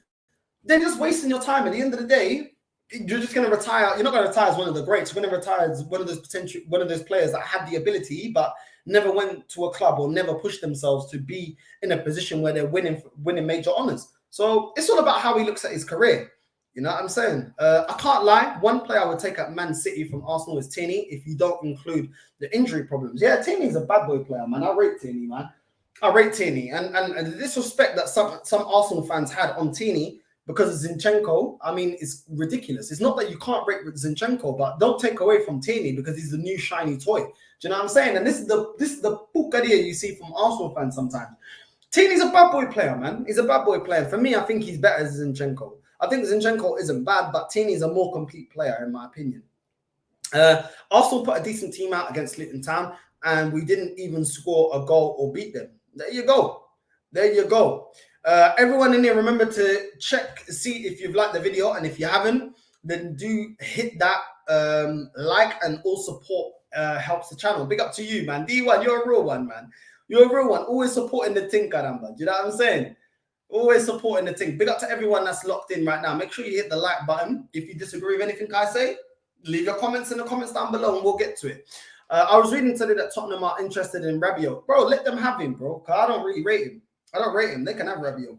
then you're just wasting your time. At the end of the day, you're just going to retire. You're not going to retire as one of the greats. You're going to retire as one of those players that had the ability but never went to a club or never pushed themselves to be in a position where they're winning major honours. So it's all about how he looks at his career. You know what I'm saying? I can't lie. One player I would take at Man City from Arsenal is Tierney, if you don't include the injury problems. Yeah, Tierney's a bad boy player, man. I rate Tierney, man. I rate Tierney. And the disrespect that some Arsenal fans had on Tierney because of Zinchenko, I mean, it's ridiculous. It's not that you can't rate Zinchenko, but don't take away from Tierney because he's the new shiny toy. Do you know what I'm saying? And this is the idea you see from Arsenal fans sometimes. Tierney's a bad boy player, man. He's a bad boy player. For me, I think he's better than Zinchenko. I think Zinchenko isn't bad, but Tierney's a more complete player, in my opinion. Arsenal put a decent team out against Luton Town, and we didn't even score a goal or beat them. There you go. There you go. Everyone in here, remember to check, see if you've liked the video, and if you haven't, then do hit that like and all support helps the channel. Big up to you, man. D1, you're a real one, man. You're a real one. Always supporting the thing, caramba. Do you know what I'm saying? Always supporting the thing. Big up to everyone that's locked in right now. Make sure you hit the like button. If you disagree with anything I say, leave your comments in the comments down below and we'll get to it. I was reading today that Tottenham are interested in Rabiot. Bro, let them have him, bro. Because I don't really rate him. I don't rate him. They can have Rabiot.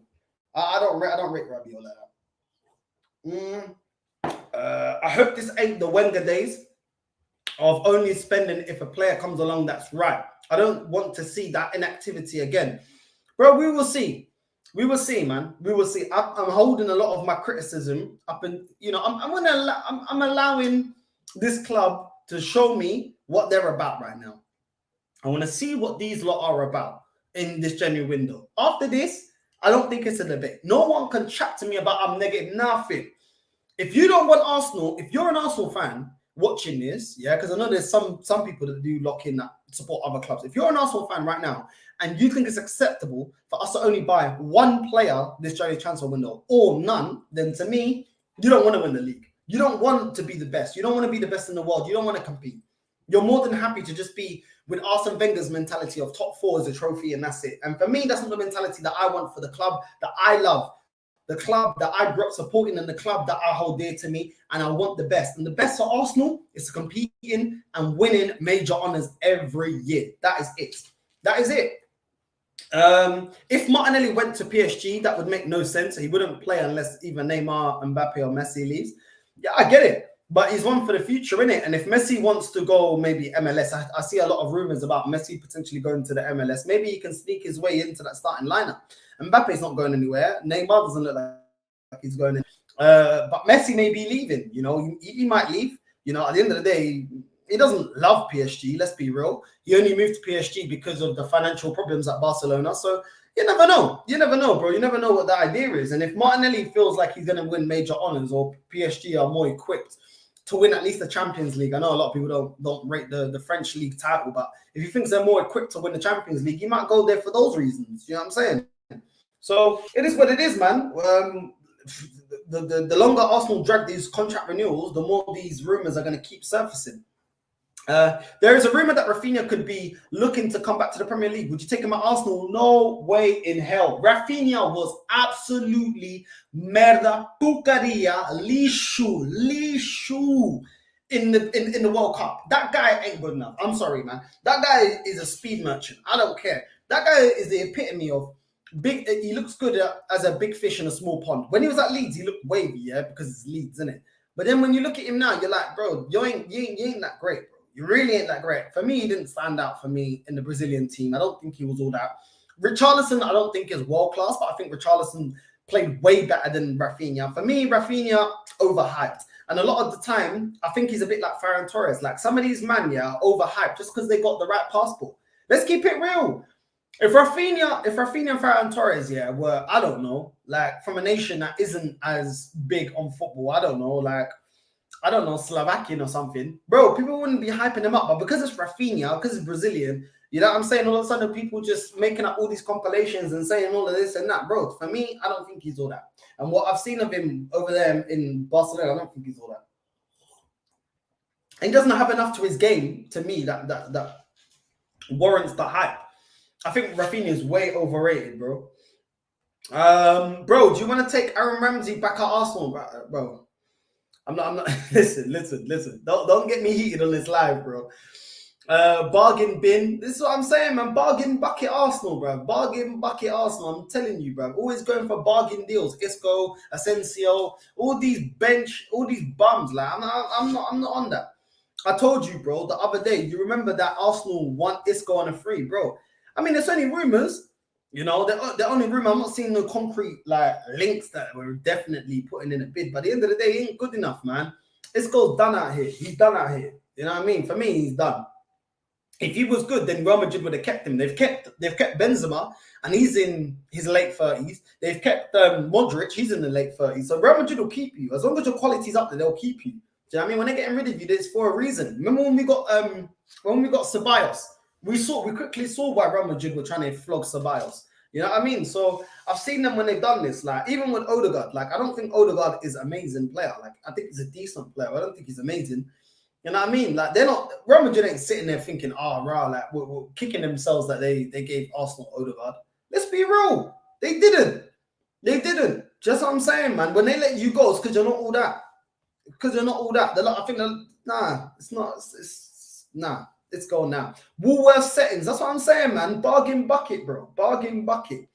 I don't rate Rabiot like that. I hope this ain't the Wenger days of only spending if a player comes along that's right. I don't want to see that inactivity again. Bro, we will see. We will see, man. We will see. I'm holding a lot of my criticism up, and I'm allowing this club to show me what they're about right now. I want to see what these lot are about in this January window. After this, I don't think it's a debate. No one can chat to me about I'm negative. Nothing. If you don't want Arsenal, if you're an Arsenal fan watching this, yeah, because I know there's some people that do lock in that support other clubs. If you're an Arsenal fan right now and you think it's acceptable for us to only buy one player this January transfer window or none, then to me, you don't want to win the league. You don't want to be the best. You don't want to be the best in the world. You don't want to compete. You're more than happy to just be with Arsene Wenger's mentality of top four as a trophy and that's it. And for me, that's not the mentality that I want for the club that I love, the club that I grew up supporting and the club that I hold dear to me, and I want the best. And the best for Arsenal is competing and winning major honours every year. That is it. That is it. If Martinelli went to PSG, that would make no sense. He wouldn't play unless either Neymar, Mbappe or Messi leaves. Yeah, I get it. But he's one for the future, innit? And if Messi wants to go maybe MLS, I see a lot of rumours about Messi potentially going to the MLS. Maybe he can sneak his way into that starting lineup. Mbappe's not going anywhere. Neymar doesn't look like he's going in. But Messi may be leaving. You know, he might leave. You know, at the end of the day, he doesn't love PSG. Let's be real. He only moved to PSG because of the financial problems at Barcelona. So you never know. You never know, bro. You never know what the idea is. And if Martinelli feels like he's going to win major honours or PSG are more equipped to win at least the Champions League. I know a lot of people don't rate the French league title, but if he thinks they're more equipped to win the Champions League, he might go there for those reasons. You know what I'm saying? So it is what it is, man. The longer Arsenal drag these contract renewals, the more these rumours are going to keep surfacing. There is a rumour that Rafinha could be looking to come back to the Premier League. Would you take him at Arsenal? No way in hell. Rafinha was absolutely merda, pucaria, lixo in the World Cup. That guy ain't good enough. I'm sorry, man. That guy is a speed merchant. I don't care. That guy is the epitome of big. He looks good as a big fish in a small pond. When he was at Leeds, he looked wavy, yeah, because it's Leeds, isn't it? But then when you look at him now, you're like, bro, you ain't that great, bro. You really ain't that great. For me, he didn't stand out for me in the Brazilian team. I don't think he was all that. Richarlison, I don't think is world-class, but I think Richarlison played way better than Rafinha. For me, Rafinha overhyped. And a lot of the time, I think he's a bit like Ferran Torres. Like some of these men, yeah, are overhyped just because they got the right passport. Let's keep it real. If Rafinha and Ferran Torres, yeah, were, I don't know, like from a nation that isn't as big on football, I don't know, like, I don't know, Slovakian or something, bro, people wouldn't be hyping him up. But because it's Rafinha, because it's Brazilian, you know what I'm saying? All of a sudden, people just making up all these compilations and saying all of this and that, bro. For me, I don't think he's all that. And what I've seen of him over there in Barcelona, I don't think he's all that. And he doesn't have enough to his game, to me, that warrants the hype. I think Rafinha is way overrated, bro. Bro, do you want to take Aaron Ramsey back at Arsenal, bro? I'm not. Listen. Don't get me heated on this live, bro. Bargain bin. This is what I'm saying, man. Bargain bucket Arsenal, bro. Bargain bucket Arsenal. I'm telling you, bro. Always going for bargain deals. Isco, Asensio, all these bums. Like I'm not on that. I told you, bro, the other day. You remember that Arsenal want Isco on a free, bro. I mean, there's only rumors. You know, the only rumor, I'm not seeing no concrete like links that we're definitely putting in a bid. But at the end of the day, he ain't good enough, man. Isco's done out here. He's done out here. You know what I mean? For me, he's done. If he was good, then Real Madrid would have kept him. They've kept Benzema, and he's in his late 30s. They've kept Modric, he's in the late 30s. So Real Madrid will keep you. As long as your quality's up there, they'll keep you. Do you know what I mean? When they're getting rid of you, it's for a reason. Remember when we got Ceballos? We quickly saw why Real Madrid were trying to flog Ceballos. You know what I mean? So I've seen them when they've done this. Like even with Odegaard, like I don't think Odegaard is an amazing player. Like I think he's a decent player. I don't think he's amazing. You know what I mean? Like they're not. Real Madrid ain't sitting there thinking, "Oh, rah," like we're kicking themselves that they gave Arsenal Odegaard. Let's be real. They didn't. They didn't. Just what I'm saying, man. When they let you go, it's because you're not all that. Because you're not all that. They're like, I think, nah, it's not. Nah. Let's go now. Woolworth settings. That's what I'm saying, man. Bargain bucket, bro. Bargain bucket.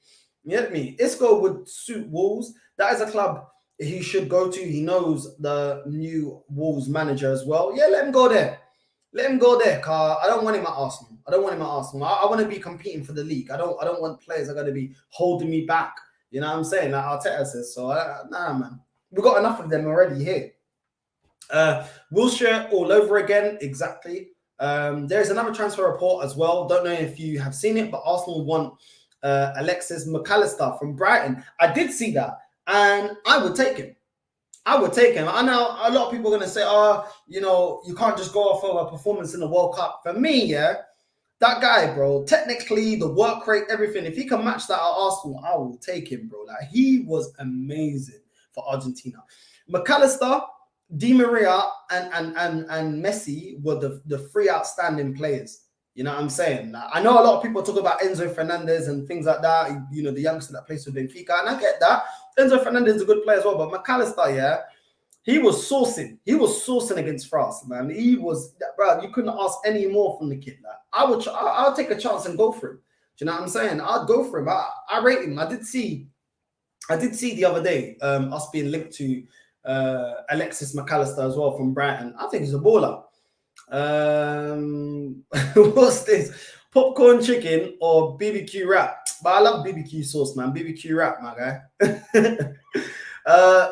You get me? Isco would suit Wolves. That is a club he should go to. He knows the new Wolves manager as well. Yeah, let him go there. Let him go there, car. I don't want him at Arsenal. I don't want him at Arsenal. I want to be competing for the league. I don't want players that are going to be holding me back. You know what I'm saying? Like Arteta says. So, nah, man. We've got enough of them already here. Wilshere all over again. Exactly. There's another transfer report as well. Don't know if you have seen it, but Arsenal want Alexis McAllister from Brighton. I did see that, and I would take him. I would take him. I know a lot of people are going to say, "Oh, you know, you can't just go off of a performance in the World Cup." For me, yeah, that guy, bro, technically, the work rate, everything, if he can match that at Arsenal, I will take him, bro. Like, he was amazing for Argentina. McAllister, Di Maria, and Messi were the three outstanding players. You know what I'm saying? Like, I know a lot of people talk about Enzo Fernandez and things like that, you know, the youngster that plays for Benfica, and I get that. Enzo Fernandez is a good player as well, but McAllister, yeah, he was sourcing. He was sourcing against France, man. He was, bro, you couldn't ask any more from the kid. Like, I'll take a chance and go for him. Do you know what I'm saying? I'd go for him. I rate him. I did see the other day us being linked to Alexis McAllister as well from Brighton. I think he's a baller. What's this? Popcorn chicken or BBQ wrap? But I love BBQ sauce, man. BBQ wrap, my guy.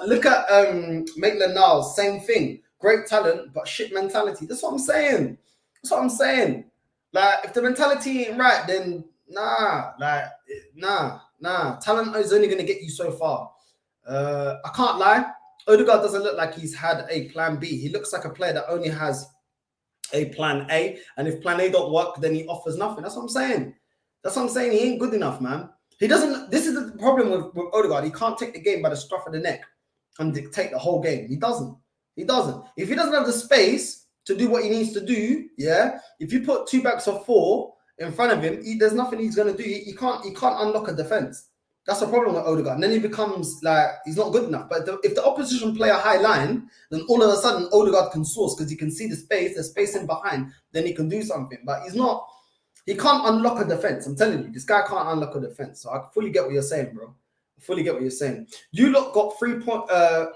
Look at Maitland-Niles, same thing. Great talent, but shit mentality. That's what I'm saying. That's what I'm saying. Like, if the mentality ain't right, then nah. Talent is only gonna get you so far. I can't lie. Odegaard doesn't look like he's had a plan B. He looks like a player that only has a plan A, and if plan A don't work, then he offers nothing. That's what I'm saying. That's what I'm saying. He ain't good enough, man. He doesn't. This is the problem with Odegaard. He can't take the game by the scruff of the neck and dictate the whole game. He doesn't. He doesn't. If he doesn't have the space to do what he needs to do, yeah. If you put 2 backs of 4 in front of him, there's nothing he's gonna do. He can't unlock a defense. That's the problem with Odegaard. And then he becomes like he's not good enough. But if the opposition play a high line, then all of a sudden Odegaard can source because he can see the space, there's space in behind, then he can do something. But he's not. He can't unlock a defense. I'm telling you, this guy can't unlock a defense. So I fully get what you're saying, bro. I fully get what you're saying. You lot got 3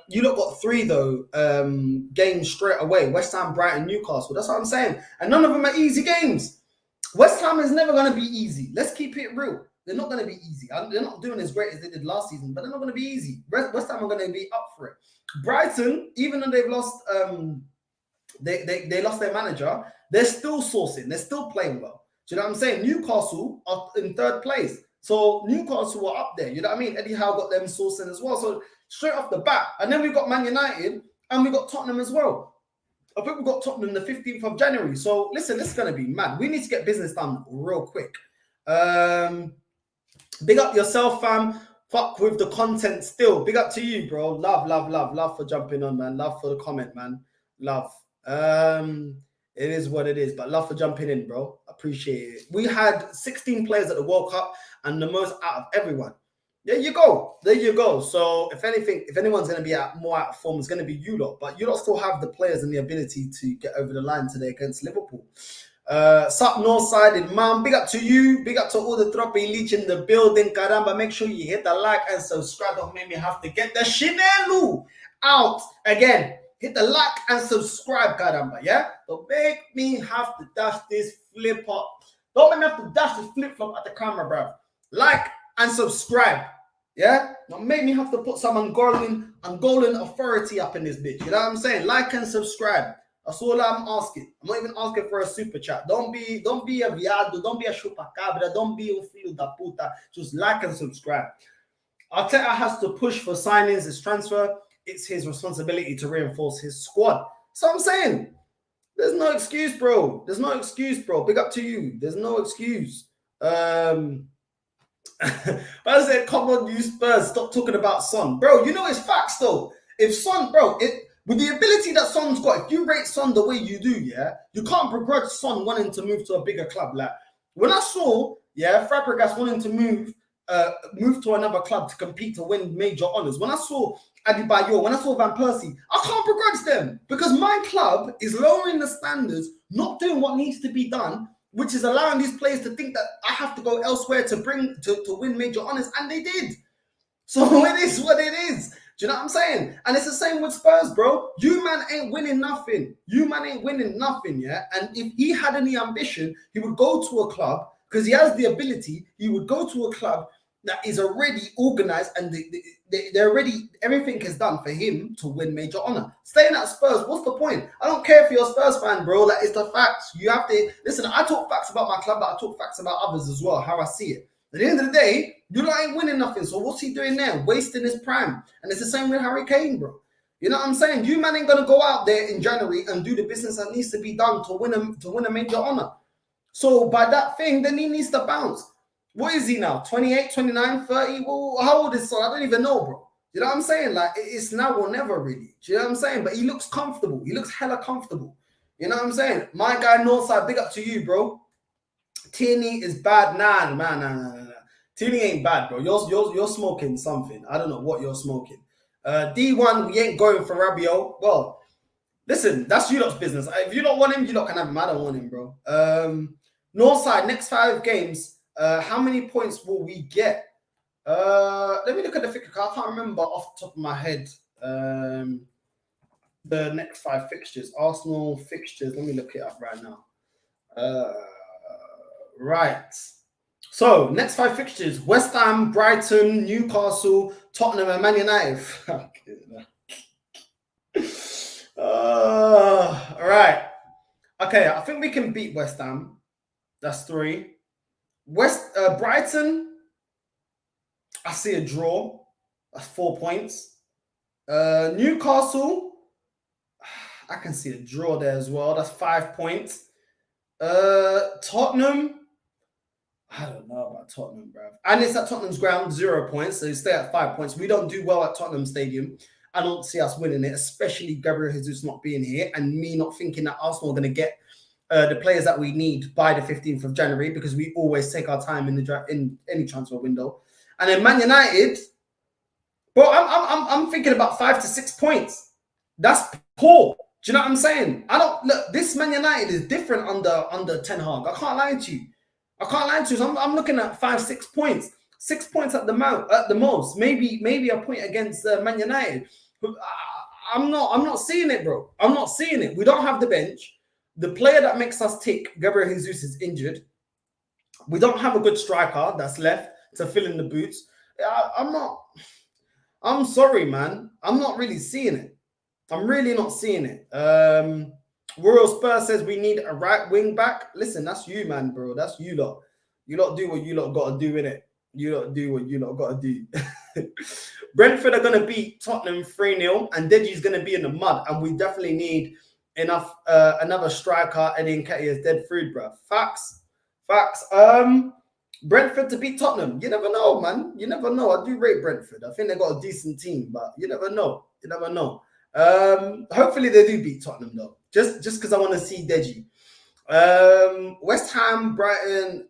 you lot got 3 though games straight away. West Ham, Brighton, Newcastle. That's what I'm saying. And none of them are easy games. West Ham is never going to be easy. Let's keep it real. They're not going to be easy. They're not doing as great as they did last season, but they're not going to be easy. West Ham are going to be up for it. Brighton, even though they've lost, they lost their manager, they're still sourcing. They're still playing well. Do you know what I'm saying? Newcastle are in 3rd place. So Newcastle are up there. You know what I mean? Eddie Howe got them sourcing as well. So straight off the bat. And then we've got Man United and we've got Tottenham as well. I think we've got Tottenham the 15th of January. So listen, this is going to be mad. We need to get business done real quick. Big up yourself, fam. Fuck with the content still. Big up to you, bro. Love for jumping on, man. Love for the comment, man. Love. It is what it is, but love for jumping in, bro. Appreciate it. We had 16 players at the World Cup and the most out of everyone. There you go. There you go. So if anything, if anyone's going to be more out of form, it's going to be you lot. But you lot still have the players and the ability to get over the line today against Liverpool. Sup Northside, man. Big up to you. Big up to all the Tropi Leech in the building. Caramba, make sure you hit the like and subscribe. Don't make me have to get the Shinelu out again. Hit the like and subscribe, caramba, yeah? Don't make me have to dash this flip up. Don't make me have to dash this flip flop at the camera, bro. Like and subscribe, yeah? Don't make me have to put some Angolan authority up in this bitch. You know what I'm saying? Like and subscribe. That's all I'm asking. I'm not even asking for a super chat. Don't be a viado. Don't be a chupacabra. Don't be un filho da puta. Just like and subscribe. Arteta has to push for signings, his transfer. It's his responsibility to reinforce his squad. So I'm saying, there's no excuse, bro. There's no excuse, bro. Big up to you. There's no excuse. I said, come on, you Spurs, stop talking about Son. Bro, you know it's facts though. If Son, bro, with the ability that Son's got, if you rate Son the way you do, yeah, you can't begrudge Son wanting to move to a bigger club. Like when I saw, yeah, Fabregas wanting to move to another club to compete to win major honours. When I saw Adebayor, when I saw Van Persie, I can't begrudge them because my club is lowering the standards, not doing what needs to be done, which is allowing these players to think that I have to go elsewhere to win major honours, and they did. So it is what it is. Do you know what I'm saying? And it's the same with Spurs, bro. You man ain't winning nothing. You man ain't winning nothing, yeah? And if he had any ambition, he would go to a club, because he has the ability, he would go to a club that is already organized and they're already, everything is done for him to win major honor. Staying at Spurs, what's the point? I don't care if you're a Spurs fan, bro. That is the facts. You have to, listen, I talk facts about my club, but I talk facts about others as well, how I see it. At the end of the day, you ain't winning nothing. So what's he doing there? Wasting his prime. And it's the same with Harry Kane, bro. You know what I'm saying? You man ain't gonna go out there in January and do the business that needs to be done to win a major honor. So by that thing, then he needs to bounce. What is he now? 28, 29, 30? Well, how old is Son? I don't even know, bro. You know what I'm saying? Like, it's now or never, really. Do you know what I'm saying? But he looks comfortable. He looks hella comfortable. You know what I'm saying? My guy Northside, big up to you, bro. Tierney is bad. Nah. Tierney ain't bad, bro. You're smoking something. I don't know what you're smoking. D1, we ain't going for Rabiot. Well, listen, that's you lot's business. If you don't want him, you lot can have him. I don't want him, bro. Northside, next 5 games, how many points will we get? Let me look at the fixture. I can't remember off the top of my head the next 5 fixtures. Arsenal fixtures. Let me look it up right now. Right. So, next 5 fixtures. West Ham, Brighton, Newcastle, Tottenham, and Man United. All right. Okay, I think we can beat West Ham. That's 3. Brighton, I see a draw. That's 4 points. Newcastle, I can see a draw there as well. That's 5 points. Tottenham, I don't know about Tottenham, bro. And it's at Tottenham's ground, 0 points. So you stay at 5 points. We don't do well at Tottenham Stadium. I don't see us winning it, especially Gabriel Jesus not being here and me not thinking that Arsenal are going to get the players that we need by the 15th of January, because we always take our time in any transfer window. And then Man United, bro, I'm thinking about 5 to 6 points. That's poor. Do you know what I'm saying? Look. This Man United is different under Ten Hag. I can't lie to you. So I'm looking at 5, 6 points. 6 points at the most. Maybe a point against Man United. I'm not seeing it, bro. I'm not seeing it. We don't have the bench. The player that makes us tick, Gabriel Jesus, is injured. We don't have a good striker that's left to fill in the boots. I'm sorry, man. I'm not really seeing it. I'm really not seeing it. Royal Spurs says we need a right wing back. Listen, that's you, man, bro. That's you lot. You lot do what you lot got to do, innit? You lot do what you lot got to do. Brentford are going to beat Tottenham 3-0, and Deji's going to be in the mud, and we definitely need enough another striker. Eddie Nketiah is dead food, bro. Facts. Brentford to beat Tottenham. You never know, man. You never know. I do rate Brentford. I think they got a decent team, but you never know. Hopefully they do beat Tottenham though. Just because I want to see Deji. West Ham, Brighton,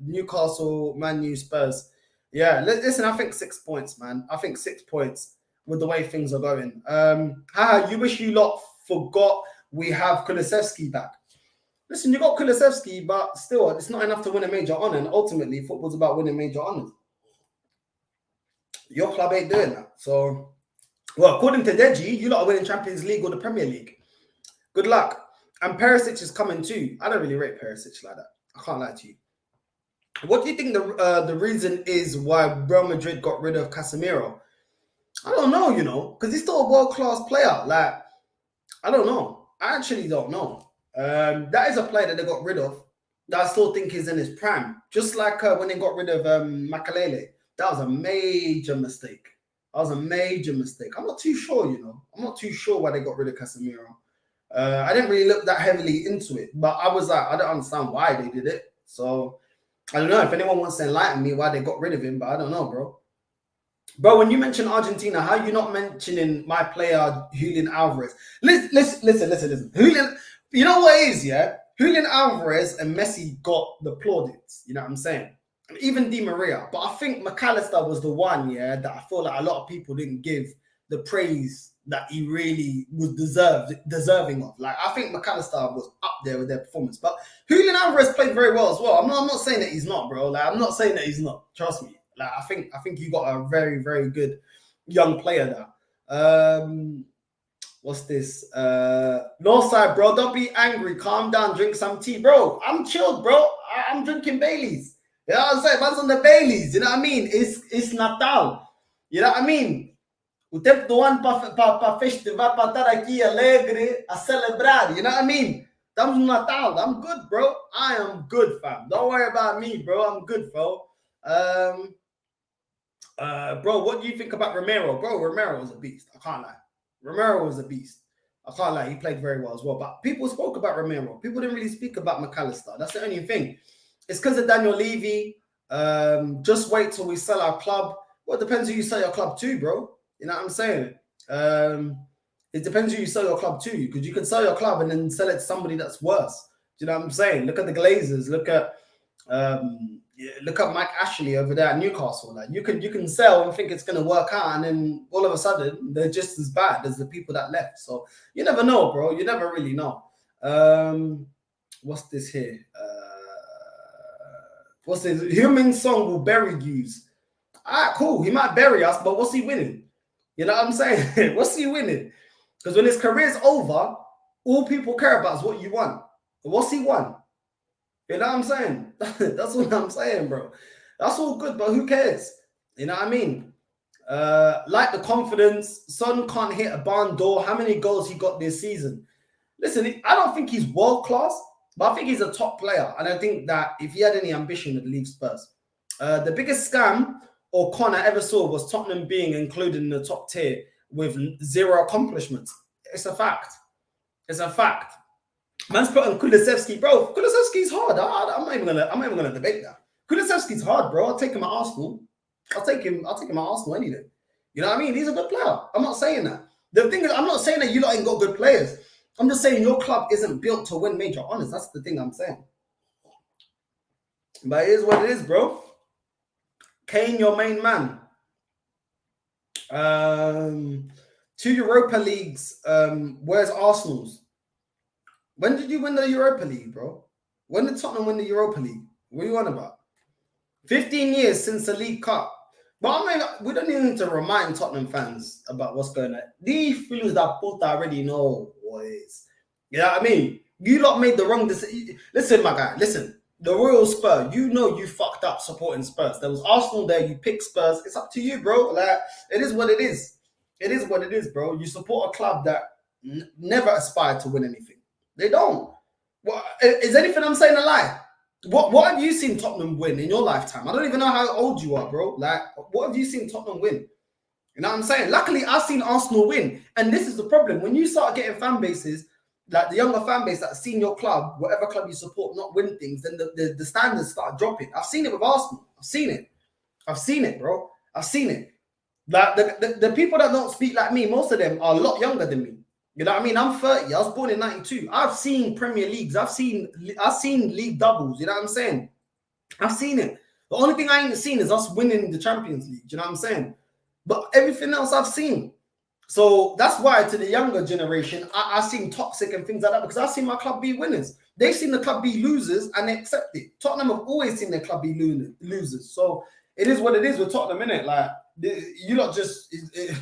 Newcastle, Man U, Spurs. Yeah, listen, I think 6 points, man. I think 6 points with the way things are going. You wish you lot forgot we have Kulusevski back. Listen, you got Kulusevski, but still, it's not enough to win a major honour. And ultimately, football's about winning major honours. Your club ain't doing that. So, well, according to Deji, you lot are winning Champions League or the Premier League. Good luck. And Perisic is coming too. I don't really rate Perisic like that. I can't lie to you. What do you think the reason is why Real Madrid got rid of Casemiro? I don't know, because he's still a world-class player. Like, I don't know. I actually don't know. That is a player that they got rid of that I still think is in his prime. Just like when they got rid of Makelele. That was a major mistake. I'm not too sure, I'm not too sure why they got rid of Casemiro. I didn't really look that heavily into it, but I was like, I don't understand why they did it. So, I don't know if anyone wants to enlighten me why they got rid of him, but I don't know, bro. Bro, when you mention Argentina, how are you not mentioning my player Julian Alvarez? Listen. Julian, you know what it is, yeah? Julian Alvarez and Messi got the plaudits, you know what I'm saying? And even Di Maria. But I think McAllister was the one, yeah, that I feel like a lot of people didn't give the praise that he really was deserving of. Like, I think McAllister was up there with their performance. But Julian Alvarez played very well as well. I'm not saying that he's not, bro. Like, I'm not saying that he's not. Trust me. Like, I think you got a very, very good young player there. What's this? Northside, bro. Don't be angry. Calm down. Drink some tea, bro. I'm chilled, bro. I'm drinking Baileys. You know what I'm saying? Man's on the Baileys. You know what I mean? It's Natal. You know what I mean? O tempo do ano para festival, para estar aqui alegre, a celebrar. You know what I mean? Estamos no Natal. I'm good, bro. I am good, fam. Don't worry about me, bro. I'm good, bro. Bro, what do you think about Romero? Bro, Romero was a beast. I can't lie. Romero was a beast. I can't lie. He played very well as well. But people spoke about Romero. People didn't really speak about McAllister. That's the only thing. It's because of Daniel Levy. Just wait till we sell our club. Well, it depends who you sell your club to, bro. You know what I'm saying? It depends who you sell your club to, because you can sell your club and then sell it to somebody that's worse. Do you know what I'm saying? Look at the Glazers. Look at Mike Ashley over there at Newcastle. Like, you can sell and think it's going to work out, and then all of a sudden they're just as bad as the people that left. So you never know, bro. You never really know. What's this here? What's this? Human Song will bury yous. All right, cool. He might bury us, but what's he winning? You know what I'm saying? What's he winning? Because when his career's over, all people care about is what you won. What's he won? You know what I'm saying? That's what I'm saying, bro. That's all good, but who cares? You know what I mean? Like the confidence. Son can't hit a barn door. How many goals he got this season? Listen, I don't think he's world class, but I think he's a top player. And I think that if he had any ambition, he'd leave Spurs. The biggest scam or con I ever saw was Tottenham being included in the top tier with 0 accomplishments. It's a fact. It's a fact. Man's put on Kulusevski, bro. Kulusevski's hard. I'm not even gonna debate that. Kulusevski's hard, bro. I'll take him at Arsenal. I'll take him at Arsenal any day. You know what I mean? He's a good player. I'm not saying that. The thing is, I'm not saying that you lot ain't got good players. I'm just saying your club isn't built to win major honors. That's the thing I'm saying. But it is what it is, bro. Kane, your main man. 2 Europa Leagues. Where's Arsenal's? When did you win the Europa League, bro? When did Tottenham win the Europa League? What are you on about? 15 years since the League Cup. But I mean, we don't even need to remind Tottenham fans about what's going on. These fools that puta already know what it is. You know what I mean? You lot made the wrong decision. Listen, my guy, listen. The Royal Spur, you know you fucked up supporting Spurs. There was Arsenal there, you picked Spurs. It's up to you, bro. Like, it is what it is. It is what it is, bro. You support a club that never aspired to win anything. They don't. What is anything I'm saying a lie? What have you seen Tottenham win in your lifetime? I don't even know how old you are, bro. Like, what have you seen Tottenham win? You know what I'm saying? Luckily, I've seen Arsenal win. And this is the problem. When you start getting fan bases, like the younger fan base that's seen your club, whatever club you support, not win things, then the standards start dropping. I've seen it with Arsenal. I've seen it, bro. I've seen it. Like the people that don't speak like me, most of them are a lot younger than me. You know what I mean? I'm 30. I was born in 92. I've seen Premier Leagues. I've seen league doubles. You know what I'm saying? I've seen it. The only thing I ain't seen is us winning the Champions League. You know what I'm saying? But everything else I've seen. So that's why to the younger generation, I've seen toxic and things like that, because I've seen my club be winners. They've seen the club be losers and they accept it. Tottenham have always seen their club be losers. So it is what it is with Tottenham, innit? Like, you lot just,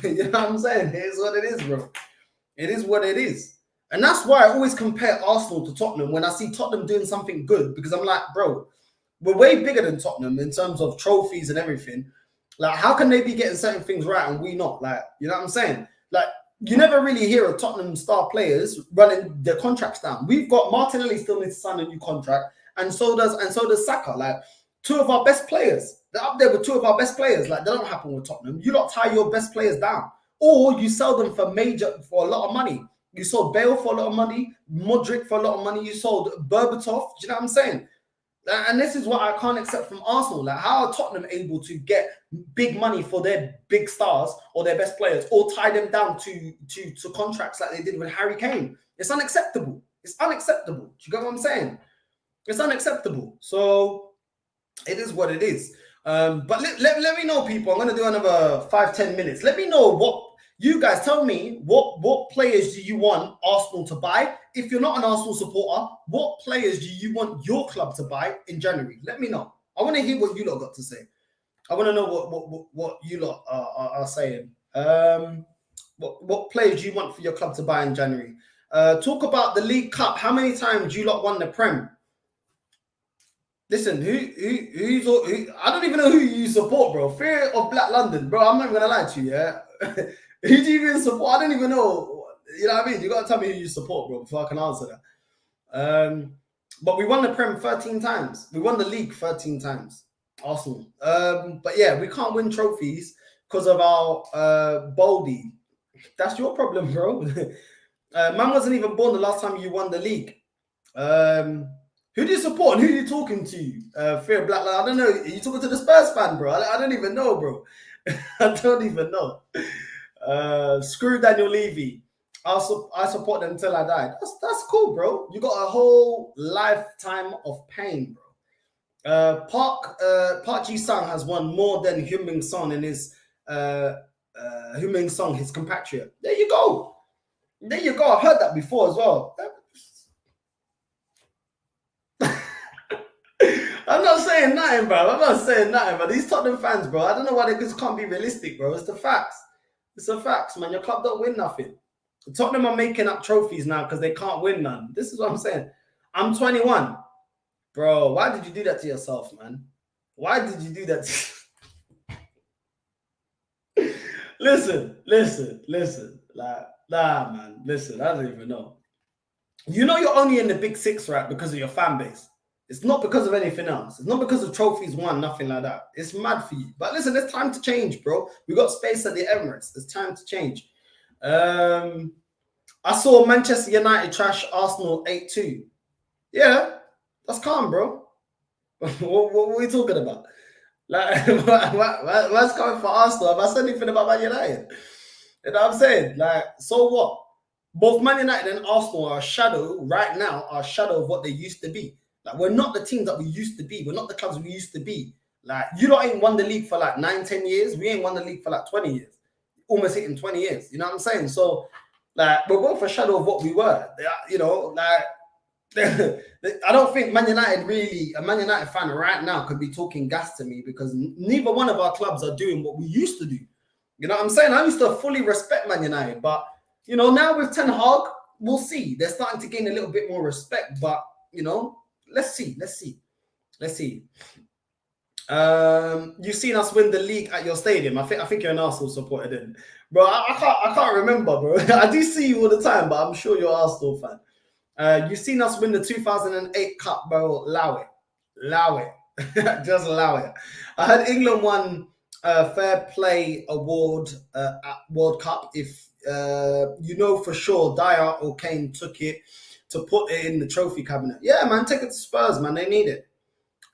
you know what I'm saying? It is what it is, bro. It is what it is. And that's why I always compare Arsenal to Tottenham when I see Tottenham doing something good, because I'm like, bro, we're way bigger than Tottenham in terms of trophies and everything. Like, how can they be getting certain things right and we not? Like, you know what I'm saying? Like, you never really hear of Tottenham star players running their contracts down. We've got Martinelli still needs to sign a new contract, and so does Saka. Like, 2 of our best players. They're up there with 2 of our best players. Like, that don't happen with Tottenham. You don't tie your best players down. Or you sell them for a lot of money. You sold Bale for a lot of money, Modric for a lot of money. You sold Berbatov. Do you know what I'm saying? And this is what I can't accept from Arsenal. Like, how are Tottenham able to get big money for their big stars or their best players, or tie them down to contracts like they did with Harry Kane? It's unacceptable. It's unacceptable. Do you get what I'm saying? It's unacceptable. So it is what it is. But let me know, people. I'm going to do another 5-10 minutes. Let me know what you guys tell me. What players do you want Arsenal to buy? If you're not an Arsenal supporter, what players do you want your club to buy in January? Let me know. I want to hear what you lot got to say. I want to know what you lot are saying. What players do you want for your club to buy in January? Talk about the League Cup. How many times you lot won the Prem? Listen, who's I don't even know who you support, bro. Fear of Black London, bro. I'm not even gonna lie to you, yeah. Who do you even support? I don't even know. You know what I mean? You gotta tell me who you support, bro, before I can answer that. But we won the Prem 13 times. We won the league 13 times. Arsenal. But yeah, we can't win trophies because of our Baldy. That's your problem, bro. Man wasn't even born the last time you won the league. Who do you support? And who are you talking to? Fear of Black London. I don't know. Are you talking to the Spurs fan, bro? I don't even know, bro. I don't even know. Screw Daniel Levy. I support them until I die. That's cool, bro. You got a whole lifetime of pain, bro. Park Ji-sung has won more than Heung-min Son in his Heung-min Son, his compatriot. There you go. There you go. I've heard that before as well. I'm not saying nothing, bro. I'm not saying nothing, but these Tottenham fans, bro, I don't know why they just can't be realistic, bro. It's the facts. It's the facts, man. Your club don't win nothing. Tottenham are making up trophies now because they can't win none. This is what I'm saying. I'm 21. Bro, why did you do that to yourself, man? Why did you do that to... Listen. Like, nah, man. Listen, I don't even know. You know you're only in the Big Six, right, because of your fan base. It's not because of anything else. It's not because of trophies won, nothing like that. It's mad for you. But listen, it's time to change, bro. We got space at the Emirates. It's time to change. I saw Manchester United trash Arsenal 8-2. Yeah, that's calm, bro. what are we talking about? Like, what's coming for Arsenal? Have I said anything about Man United? You know what I'm saying? Like, so what? Both Man United and Arsenal are a shadow right now, are a shadow of what they used to be. Like, we're not the teams that we used to be. We're not the clubs we used to be. Like, you lot ain't won the league for like 9-10 years. We ain't won the league for like 20 years. Almost hitting 20 years. You know what I'm saying? So, like, we're both a shadow of what we were. You know, like, I don't think Man United really, a Man United fan right now could be talking gas to me because neither one of our clubs are doing what we used to do. You know what I'm saying? I used to fully respect Man United, but, you know, now with Ten Hag, we'll see. They're starting to gain a little bit more respect, but, you know, let's see. You've seen us win the league at your stadium. I think you're an Arsenal supporter, then, bro. I can't remember, bro. I do see you all the time, but I'm sure you're an Arsenal fan. You've seen us win the 2008 Cup, bro. Allow it, just allow it. I heard England won a Fair Play Award at World Cup. If you know for sure, Dyer or Kane took it to put it in the trophy cabinet. Yeah, man, take it to Spurs, man. They need it.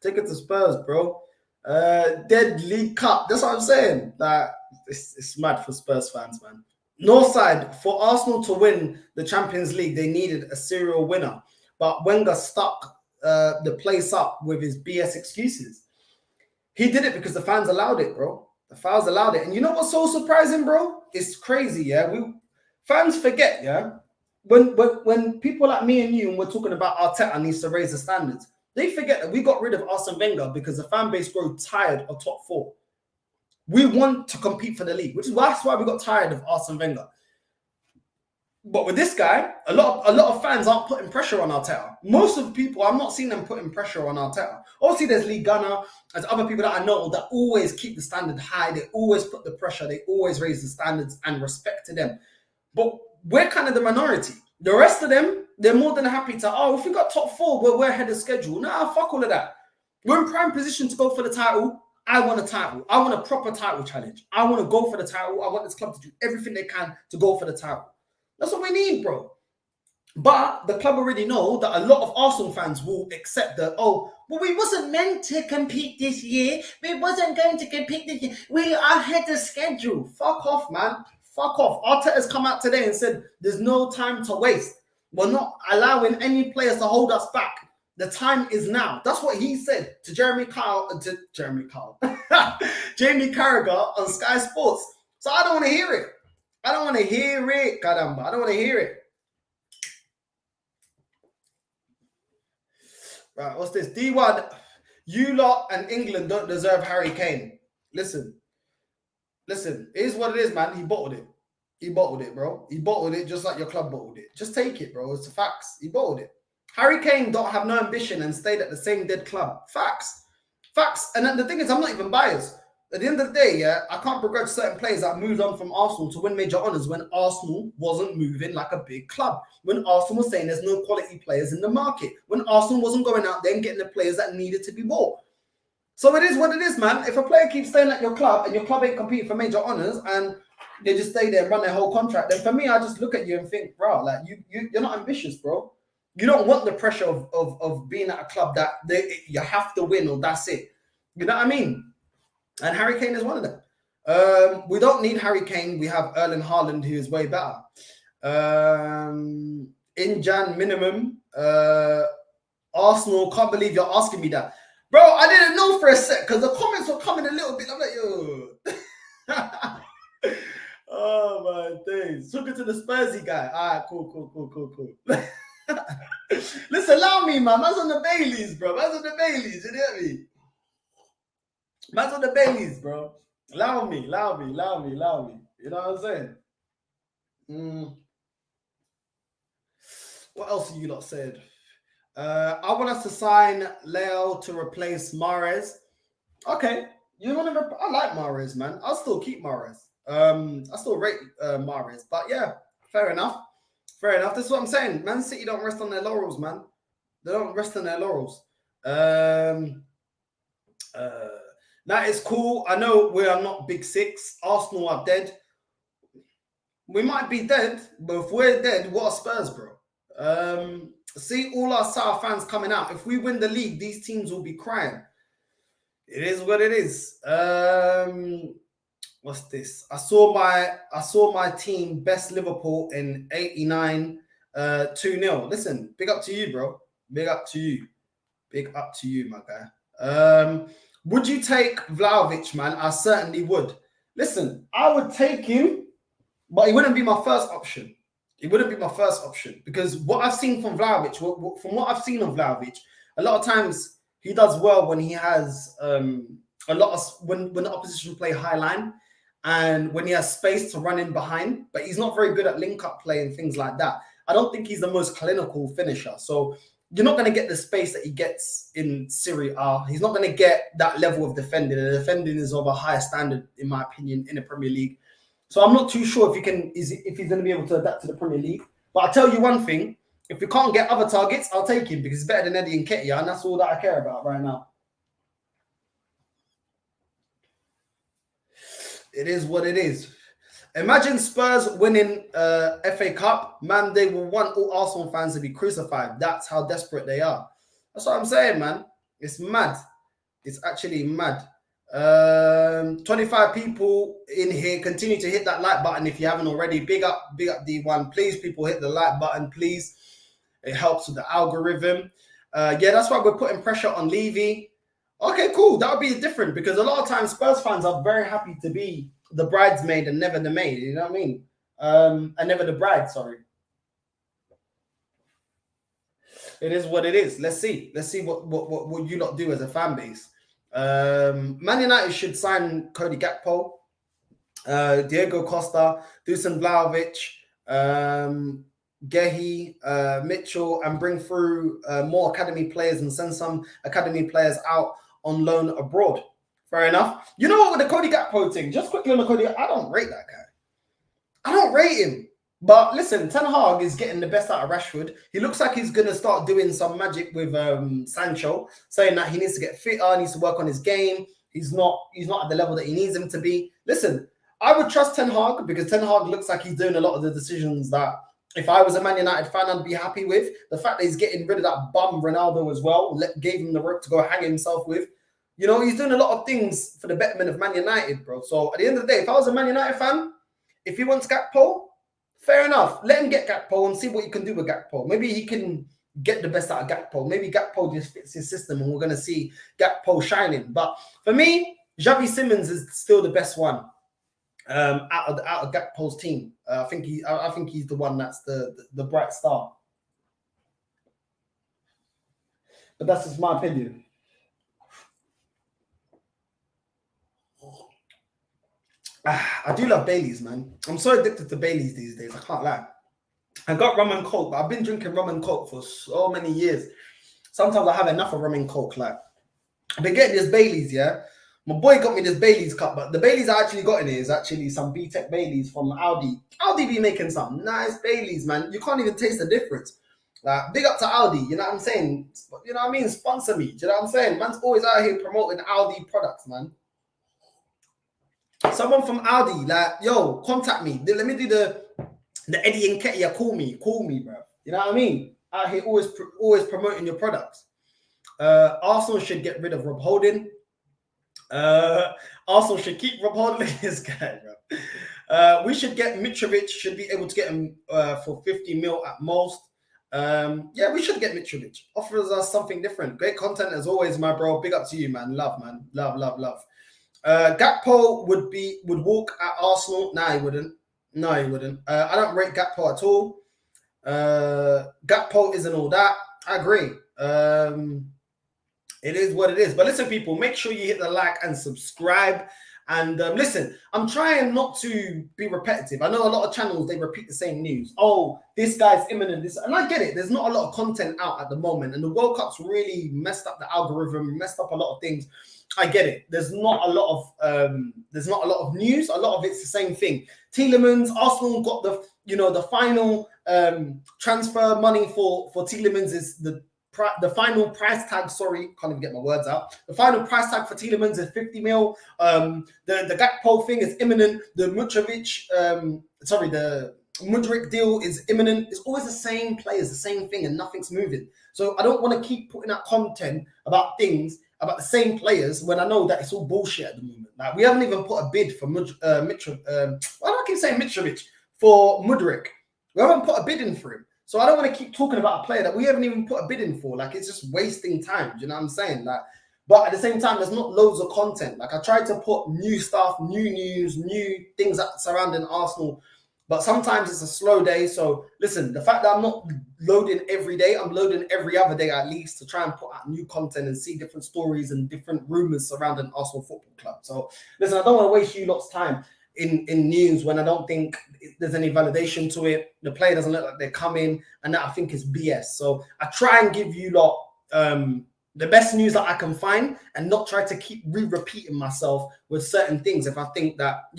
Take it to Spurs, bro. Dead League Cup. That's what I'm saying. Like, it's mad for Spurs fans, man. Northside, for Arsenal to win the Champions League, they needed a serial winner. But Wenger stuck the place up with his BS excuses. He did it because the fans allowed it, bro. The fans allowed it. And you know what's so surprising, bro? It's crazy, yeah? Fans forget, yeah? When people like me and you, and we're talking about Arteta needs to raise the standards, they forget that we got rid of Arsene Wenger because the fan base grew tired of top four. We want to compete for the league, that's why we got tired of Arsene Wenger. But with this guy, a lot of fans aren't putting pressure on Arteta. Most of the people, I'm not seeing them putting pressure on Arteta. Obviously, there's Lee Gunner, there's other people that I know that always keep the standard high. They always put the pressure. They always raise the standards and respect to them. But we're kind of the minority. The rest of them, they're more than happy to, if we got top four, we're ahead of schedule. Nah, fuck all of that. We're in prime position to go for the title. I want a title. I want a proper title challenge. I want to go for the title. I want this club to do everything they can to go for the title. That's what we need, bro. But the club already know that a lot of Arsenal fans will accept that, But we wasn't meant to compete this year. We wasn't going to compete this year. We are ahead of schedule. Fuck off, man. Fuck off. Arteta's come out today and said there's no time to waste. We're not allowing any players to hold us back. The time is now. That's what he said to Jamie Carragher on Sky Sports. So I don't want to hear it. I don't want to hear it, caramba. I don't want to hear it. Right, what's this? D1, you lot and England don't deserve Harry Kane. Listen, it is what it is, man. He bottled it. He bottled it, bro. He bottled it just like your club bottled it. Just take it, bro. It's the facts. He bottled it. Harry Kane don't have no ambition and stayed at the same dead club. Facts. Facts. And then the thing is, I'm not even biased. At the end of the day, yeah, I can't begrudge certain players that moved on from Arsenal to win major honours when Arsenal wasn't moving like a big club. When Arsenal was saying there's no quality players in the market. When Arsenal wasn't going out there and getting the players that needed to be bought. So it is what it is, man. If a player keeps staying at your club and your club ain't competing for major honours and they just stay there and run their whole contract, then for me, I just look at you and think, bro, like you're not ambitious, bro. You don't want the pressure of being at a club that you have to win or that's it. You know what I mean? And Harry Kane is one of them. We don't need Harry Kane. We have Erling Haaland, who is way better. Injan minimum. Arsenal, can't believe you're asking me that. Bro, I didn't know for a sec because the comments were coming a little bit. I'm like, yo. Oh, my days. Took it to the Spursy guy. All right, cool. Listen, allow me, man. Man's on the Baileys, bro. Man's on the Baileys. You get me? Man's on the Baileys, bro. Allow me. You know what I'm saying? What else have you lot said? I want us to sign Leo to replace Mahrez. Okay. You want to? I like Mahrez, man. I'll still keep Mahrez. I still rate Mahrez. But yeah, fair enough. This is what I'm saying. Man City don't rest on their laurels, man. They don't rest on their laurels. That is cool. I know we are not big six. Arsenal are dead. We might be dead, but if we're dead, what are Spurs, bro? See all our Sour fans coming out. If we win the league, these teams will be crying. It is what it is. What's this? I saw my team best Liverpool in '89, 2-0. Listen, big up to you, bro. Big up to you, my guy. Would you take Vlahovic, man? I certainly would. Listen, I would take him, but he wouldn't be my first option. Because what I've seen from Vlahovic, from what I've seen of Vlahovic, a lot of times he does well when he has when the opposition play high line and when he has space to run in behind, but he's not very good at link-up play and things like that. I don't think he's the most clinical finisher. So you're not going to get the space that he gets in Serie A. He's not going to get that level of defending. The defending is of a higher standard, in my opinion, in the Premier League. So I'm not too sure if he's going to be able to adapt to the Premier League. But I'll tell you one thing. If we can't get other targets, I'll take him because he's better than Eddie Nketiah, and that's all that I care about right now. It is what it is. Imagine Spurs winning FA Cup. Man, they will want all Arsenal fans to be crucified. That's how desperate they are. That's what I'm saying, man. It's mad. It's actually mad. 25 people in here. Continue to hit that like button if you haven't already. Big up D1. Please, people, hit the like button, please. It helps with the algorithm. Yeah, that's why we're putting pressure on Levy. Okay, cool. That would be different because a lot of times Spurs fans are very happy to be the bridesmaid and never the maid. You know what I mean? And never the bride, sorry. It is what it is. Let's see what you lot do as a fan base. Man United should sign Cody Gakpo, Diego Costa, Dusan Vlahovic, Gehi, Mitchell, and bring through more academy players and send some academy players out on loan abroad. Fair enough. You know what, with the Cody Gakpo thing, just quickly on the Cody, I don't rate that guy. I don't rate him. But listen, Ten Hag is getting the best out of Rashford. He looks like he's going to start doing some magic with Sancho, saying that he needs to get fitter, needs to work on his game. He's not at the level that he needs him to be. Listen, I would trust Ten Hag because Ten Hag looks like he's doing a lot of the decisions that if I was a Man United fan, I'd be happy with. The fact that he's getting rid of that bum Ronaldo as well, gave him the rope to go hang himself with. You know, he's doing a lot of things for the betterment of Man United, bro. So at the end of the day, if I was a Man United fan, if he wants Gakpo, fair enough. Let him get Gakpo and see what he can do with Gakpo. Maybe he can get the best out of Gakpo. Maybe Gakpo just fits his system and we're going to see Gakpo shining. But for me, Xavi Simons is still the best one out of Gakpo's team. I think he's the one that's the bright star. But that's just my opinion. I do love Baileys, man. I'm so addicted to Baileys these days. I can't lie. I got rum and coke, but I've been drinking rum and coke for so many years. Sometimes I have enough of rum and coke. Like, I've been getting this Baileys, yeah. My boy got me this Baileys cup, but the Baileys I actually got in here is actually some B-Tech Baileys from Aldi. Aldi be making some nice Baileys, man. You can't even taste the difference. Like, big up to Aldi, you know what I'm saying? You know what I mean? Sponsor me, do you know what I'm saying? Man's always out here promoting Aldi products, man. Someone from Aldi, like, yo, contact me. Let me do the Eddie and Ketia. Call me, bro. You know what I mean? Out here always promoting your products. Arsenal should get rid of Rob Holding. Arsenal should keep Rob Holding. This guy, bro. We should get Mitrovic. Should be able to get him for 50 mil at most. Yeah, we should get Mitrovic. Offers us something different. Great content as always, my bro. Big up to you, man. Love, man. Love. Gakpo would walk at Arsenal. No, he wouldn't. I don't rate Gakpo at all. Gakpo isn't all that. I agree. It is what it is. But listen, people, make sure you hit the like and subscribe. And listen, I'm trying not to be repetitive. I know a lot of channels, they repeat the same news. Oh, this guy's imminent. And I get it. There's not a lot of content out at the moment. And the World Cup's really messed up the algorithm, messed up a lot of things. I get it. There's not a lot of news. A lot of it's the same thing. Tielemans, Arsenal got the final transfer money for Tielemans is the final price tag. Sorry, can't even get my words out. The final price tag for Tielemans is 50 mil. The Gakpo thing is imminent. The Mudryk deal is imminent. It's always the same players, the same thing, and nothing's moving. So I don't want to keep putting out content about things about the same players when I know that it's all bullshit at the moment. Like, we haven't even put a bid for Mitrovic. Why do I keep saying Mitrovic? For Mudryk. We haven't put a bid in for him. So I don't want to keep talking about a player that we haven't even put a bid in for. Like, it's just wasting time. Do you know what I'm saying? Like, but at the same time, there's not loads of content. Like, I tried to put new stuff, new news, new things that surrounding Arsenal. But sometimes it's a slow day. So listen, the fact that I'm not loading every day, I'm loading every other day at least to try and put out new content and see different stories and different rumors surrounding Arsenal Football Club. So listen, I don't want to waste you lot's time in news when I don't think there's any validation to it. The player doesn't look like they're coming, and that I think is BS. So I try and give you lot the best news that I can find and not try to keep repeating myself with certain things. If I think that,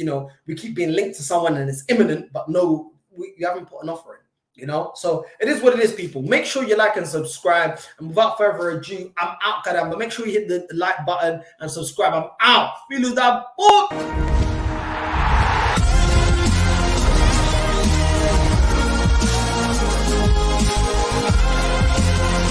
we keep being linked to someone and it's imminent, but no, we haven't put an offer in, So it is what it is, people. Make sure you like and subscribe. And without further ado, I'm out, but make sure you hit the like button and subscribe. I'm out. Feel that.